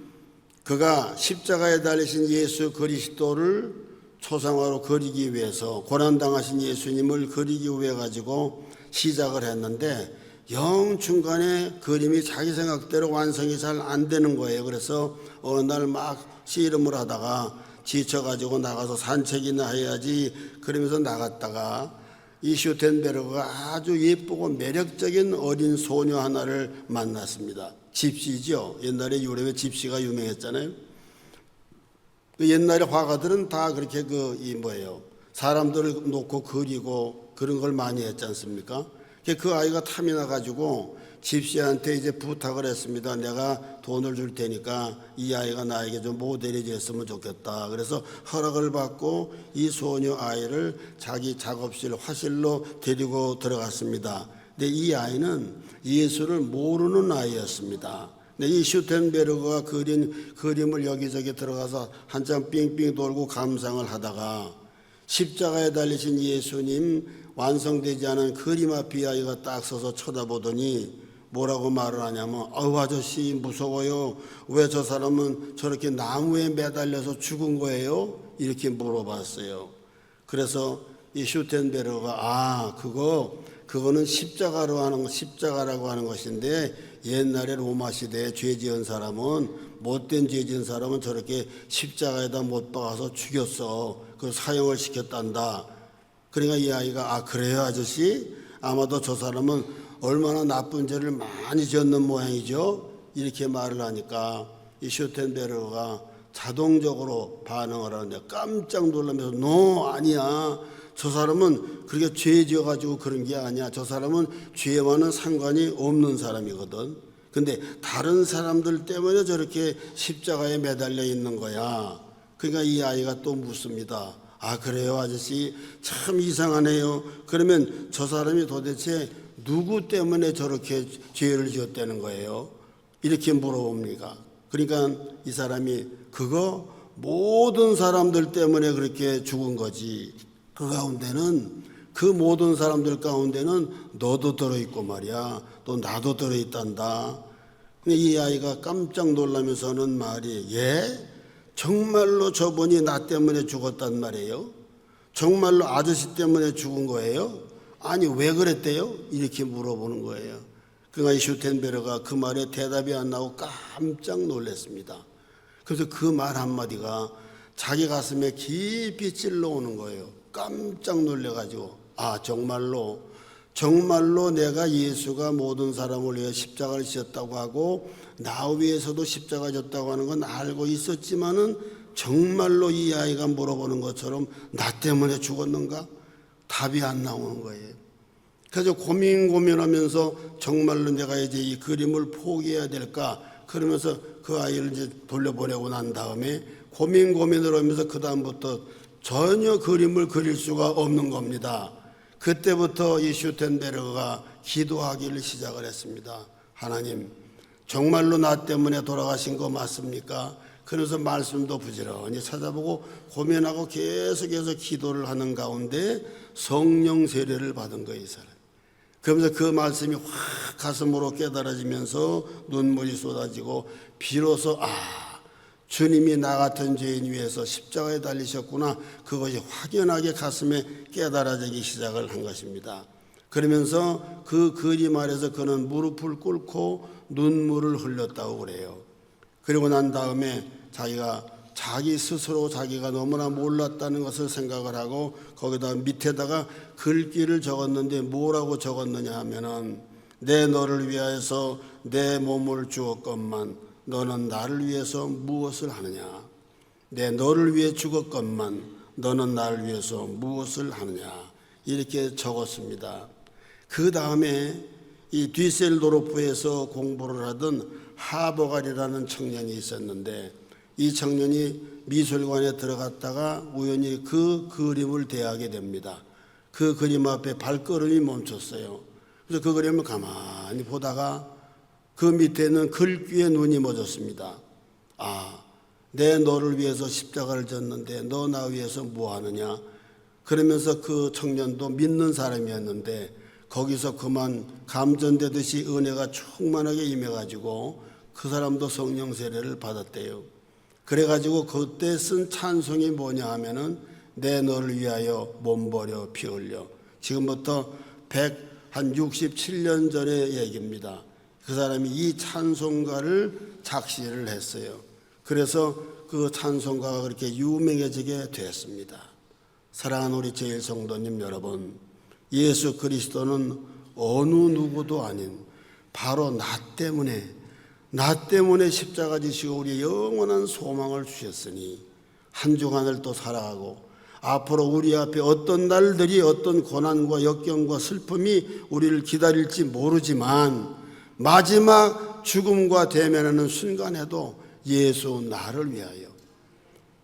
그가 십자가에 달리신 예수 그리스도를 초상화로 그리기 위해서, 고난당하신 예수님을 그리기 위해 가지고 시작을 했는데 영 중간에 그림이 자기 생각대로 완성이 잘 안 되는 거예요. 그래서 어느 날 막 씨름을 하다가 지쳐가지고 나가서 산책이나 해야지 그러면서 나갔다가 이 슈텐베르그가 아주 예쁘고 매력적인 어린 소녀 하나를 만났습니다. 집시죠. 옛날에 유럽에 집시가 유명했잖아요. 그 옛날에 화가들은 다 그렇게 사람들을 놓고 그리고 그런 걸 많이 했지 않습니까? 그 아이가 탐이 나가지고 집시한테 이제 부탁을 했습니다. 내가 돈을 줄 테니까 이 아이가 나에게 좀 모델이 됐으면 좋겠다. 그래서 허락을 받고 이 소녀 아이를 자기 작업실 화실로 데리고 들어갔습니다. 근데 이 아이는 예수를 모르는 아이였습니다. 근데 이 슈텐베르그가 그린 그림을 여기저기 들어가서 한참 빙빙 돌고 감상을 하다가 십자가에 달리신 예수님 완성되지 않은 그림 앞에 이 아이가 딱 서서 쳐다보더니 뭐라고 말을 하냐면, 아우 아저씨 무서워요. 왜 저 사람은 저렇게 나무에 매달려서 죽은 거예요? 이렇게 물어봤어요. 그래서 이 슈텐베르가 그거는 십자가라고 하는 것인데, 옛날에 로마 시대에 죄 지은 사람은, 못된 죄 지은 사람은 저렇게 십자가에다 못 박아서 죽였어. 그 사형을 시켰단다. 그러니까 이 아이가 그래요 아저씨? 아마도 저 사람은 얼마나 나쁜 죄를 많이 지었는 모양이죠? 이렇게 말을 하니까 이 슈텐베르가 자동적으로 반응을 하는데 깜짝 놀라면서 아니야. 저 사람은 그렇게 죄 지어가지고 그런 게 아니야. 저 사람은 죄와는 상관이 없는 사람이거든. 근데 다른 사람들 때문에 저렇게 십자가에 매달려 있는 거야. 그러니까 이 아이가 또 묻습니다. 그래요 아저씨? 참 이상하네요. 그러면 저 사람이 도대체 누구 때문에 저렇게 죄를 지었다는 거예요? 이렇게 물어봅니까? 그러니까 이 사람이 모든 사람들 때문에 그렇게 죽은 거지. 그 모든 사람들 가운데는 너도 들어있고 말이야. 또 나도 들어있단다. 근데 이 아이가 깜짝 놀라면서 하는 말이, 정말로 저분이 나 때문에 죽었단 말이에요? 정말로 아저씨 때문에 죽은 거예요? 아니 왜 그랬대요? 이렇게 물어보는 거예요. 그러니까 이 슈텐베르가 그 말에 대답이 안 나오고 깜짝 놀랐습니다. 그래서 그 말 한마디가 자기 가슴에 깊이 찔러오는 거예요. 깜짝 놀래가지고 정말로 내가 예수가 모든 사람을 위해 십자가를 지었다고 하고 나 위해서도 십자가 졌다고 하는 건 알고 있었지만은 정말로 이 아이가 물어보는 것처럼 나 때문에 죽었는가? 답이 안 나오는 거예요. 그래서 고민하면서 정말로 내가 이제 이 그림을 포기해야 될까? 그러면서 그 아이를 이제 돌려보내고 난 다음에 고민을 하면서 그 다음부터 전혀 그림을 그릴 수가 없는 겁니다. 그때부터 이 슈텐베르가 기도하기를 시작을 했습니다. 하나님, 정말로 나 때문에 돌아가신 거 맞습니까? 그래서 말씀도 부지런히 찾아보고 고민하고 계속해서 기도를 하는 가운데 성령 세례를 받은 거예요, 이 사람. 그러면서 그 말씀이 확 가슴으로 깨달아지면서 눈물이 쏟아지고 비로소 주님이 나 같은 죄인 위해서 십자가에 달리셨구나. 그것이 확연하게 가슴에 깨달아지기 시작을 한 것입니다. 그러면서 그 그림 아래서 그는 무릎을 꿇고 눈물을 흘렸다고 그래요. 그리고 난 다음에 자기 스스로 자기가 너무나 몰랐다는 것을 생각을 하고 거기다 밑에다가 글귀를 적었는데 뭐라고 적었느냐 하면은 내 너를 위하여서 내 몸을 주었건만 너는 나를 위해서 무엇을 하느냐. 내 너를 위해 죽었건만 너는 나를 위해서 무엇을 하느냐. 이렇게 적었습니다. 그 다음에 이 뒤셀도르프에서 공부를 하던 하버갈이라는 청년이 있었는데 이 청년이 미술관에 들어갔다가 우연히 그 그림을 대하게 됩니다. 그 그림 앞에 발걸음이 멈췄어요. 그래서 그 그림을 가만히 보다가 그 밑에는 글귀에 눈이 멎었습니다. 내 너를 위해서 십자가를 졌는데 너 나 위해서 뭐 하느냐. 그러면서 그 청년도 믿는 사람이었는데 거기서 그만 감전되듯이 은혜가 충만하게 임해가지고 그 사람도 성령 세례를 받았대요. 그래가지고 그때 쓴 찬송이 뭐냐 하면은 내 너를 위하여 몸 버려 피 흘려. 지금부터 167년 전의 얘기입니다. 그 사람이 이 찬송가를 작시를 했어요. 그래서 그 찬송가가 그렇게 유명해지게 되었습니다. 사랑하는 우리 제일성도님 여러분, 예수 그리스도는 어느 누구도 아닌 바로 나 때문에 십자가 지시고 우리의 영원한 소망을 주셨으니 한 주간을 또 살아가고 앞으로 우리 앞에 어떤 날들이 어떤 고난과 역경과 슬픔이 우리를 기다릴지 모르지만 마지막 죽음과 대면하는 순간에도 예수 나를 위하여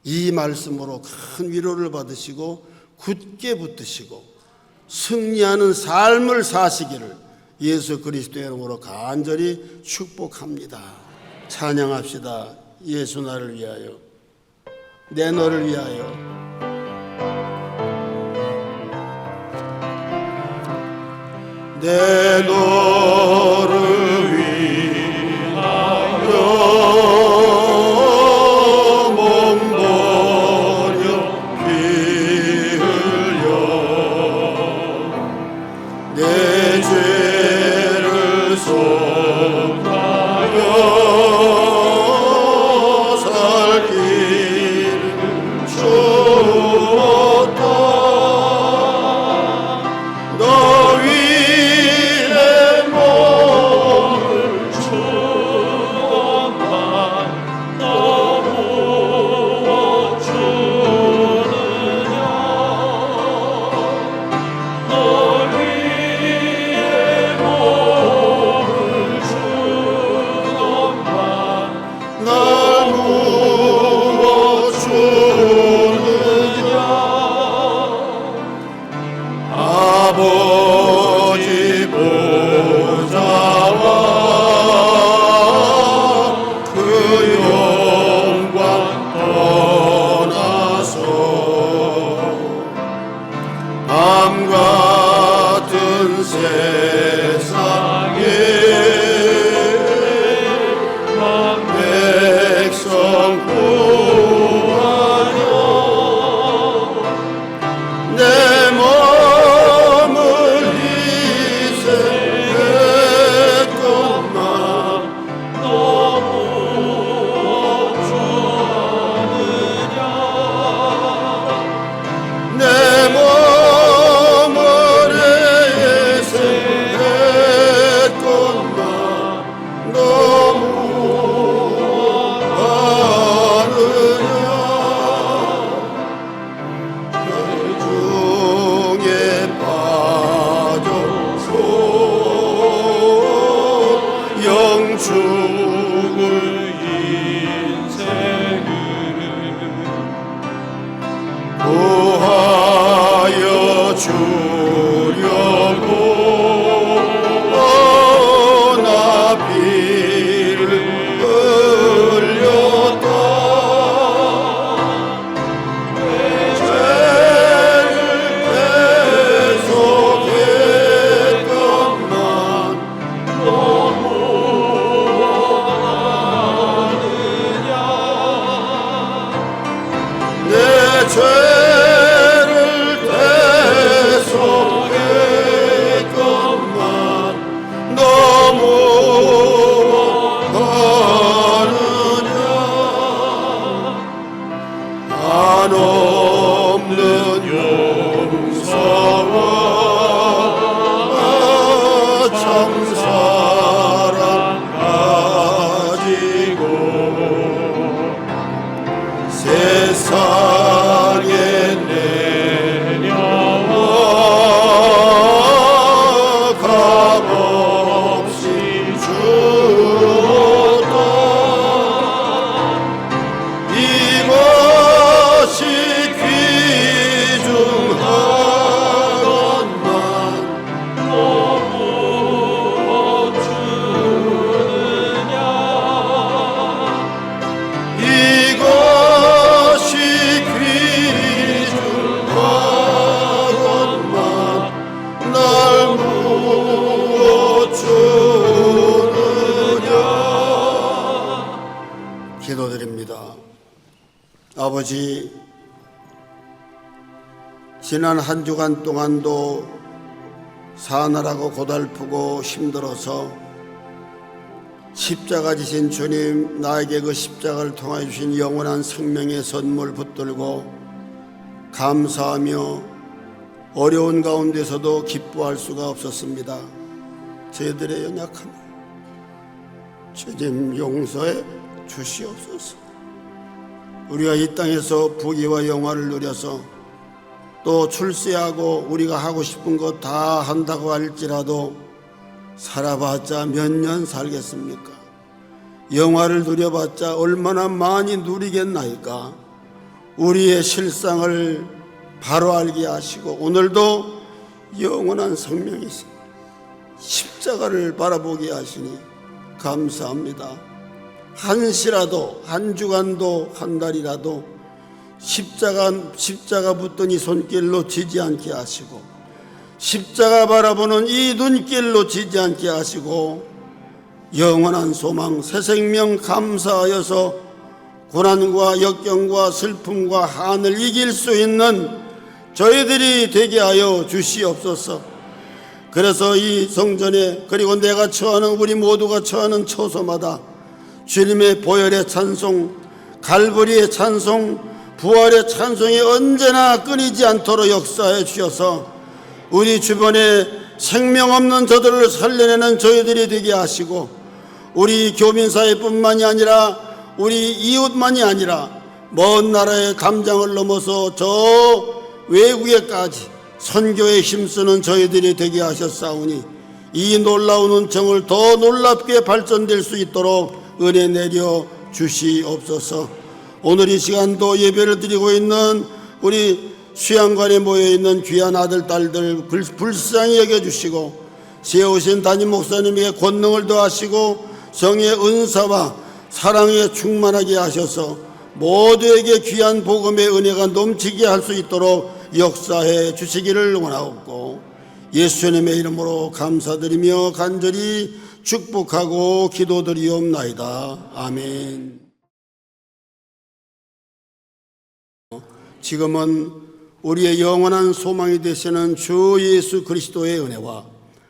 이 말씀으로 큰 위로를 받으시고 굳게 붙드시고 승리하는 삶을 사시기를 예수 그리스도의 이름으로 간절히 축복합니다. 찬양합시다. 예수 나를 위하여, 내 너를 위하여. 내 너를 위하여 몸 버려 피 흘려 내 죄를 속하여 살 길을 주었다. 너 위에 몸을 주었만 너무 주느냐. 너 위에 몸을 주었만 날 무엇 주느냐. 아버지 보좌와 그 영광 떠나서 밤 같은 세상에 백성 구하려 내 몸을 희생했건만 너무 주느냐. 내 몸을 희생했건만 너무 많으냐. 중에 빠져서 영축을 인생을 구하여 주려고 나 피를 흘렸다. 계속했건만 너무 아버지, 지난 한 주간 동안도 사느라고 고달프고 힘들어서 십자가 지신 주님, 나에게 그 십자가를 통하여 주신 영원한 생명의 선물 붙들고 감사하며 어려운 가운데서도 기뻐할 수가 없었습니다. 저희들의 연약함을 주님 용서해 주시옵소서. 우리가 이 땅에서 부귀와 영화를 누려서 또 출세하고 우리가 하고 싶은 거 다 한다고 할지라도 살아봤자 몇 년 살겠습니까? 영화를 누려봤자 얼마나 많이 누리겠나이까? 우리의 실상을 바로 알게 하시고 오늘도 영원한 생명이신 십자가를 바라보게 하시니 감사합니다. 한시라도, 한 주간도, 한 달이라도 십자가 붙던 이 손길 놓치지 않게 하시고 십자가 바라보는 이 눈길 놓치지 않게 하시고 영원한 소망, 새 생명 감사하여서 고난과 역경과 슬픔과 한을 이길 수 있는 저희들이 되게 하여 주시옵소서. 그래서 이 성전에, 그리고 내가 처하는, 우리 모두가 처하는 처소마다 주님의 보혈의 찬송, 갈보리의 찬송, 부활의 찬송이 언제나 끊이지 않도록 역사해 주셔서 우리 주변에 생명 없는 저들을 살려내는 저희들이 되게 하시고 우리 교민사회뿐만이 아니라 우리 이웃만이 아니라 먼 나라의 담장을 넘어서 저 외국에까지 선교에 힘쓰는 저희들이 되게 하셨사오니 이 놀라운 은총을 더 놀랍게 발전될 수 있도록 은혜 내려 주시옵소서. 오늘 이 시간도 예배를 드리고 있는 우리 수양관에 모여있는 귀한 아들 딸들 불쌍히 여겨주시고 세우신 담임 목사님에게 권능을 더하시고 성의 은사와 사랑에 충만하게 하셔서 모두에게 귀한 복음의 은혜가 넘치게 할 수 있도록 역사해 주시기를 원하옵고 예수님의 이름으로 감사드리며 간절히 축복하고 기도드리옵나이다. 아멘. 지금은 우리의 영원한 소망이 되시는 주 예수 그리스도의 은혜와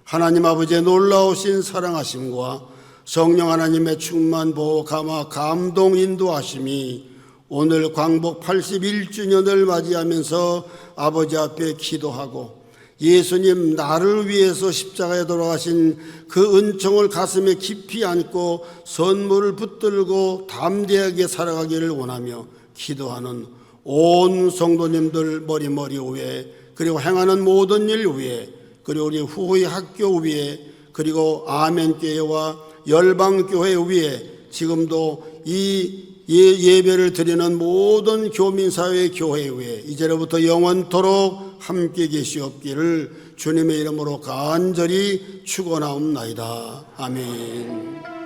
하나님 아버지의 놀라우신 사랑하심과 성령 하나님의 충만 보호 감화 감동 인도하심이 오늘 광복 81주년을 맞이하면서 아버지 앞에 기도하고 예수님 나를 위해서 십자가에 돌아가신 그 은총을 가슴에 깊이 안고 선물을 붙들고 담대하게 살아가기를 원하며 기도하는 온 성도님들 머리 위에, 그리고 행하는 모든 일 위에, 그리고 우리 후의 학교 위에, 그리고 아멘교회와 열방교회 위에 지금도 이 예배를 드리는 모든 교민사회 교회 위에 이제로부터 영원토록 함께 계시옵기를 주님의 이름으로 간절히 축원하옵나이다. 아멘.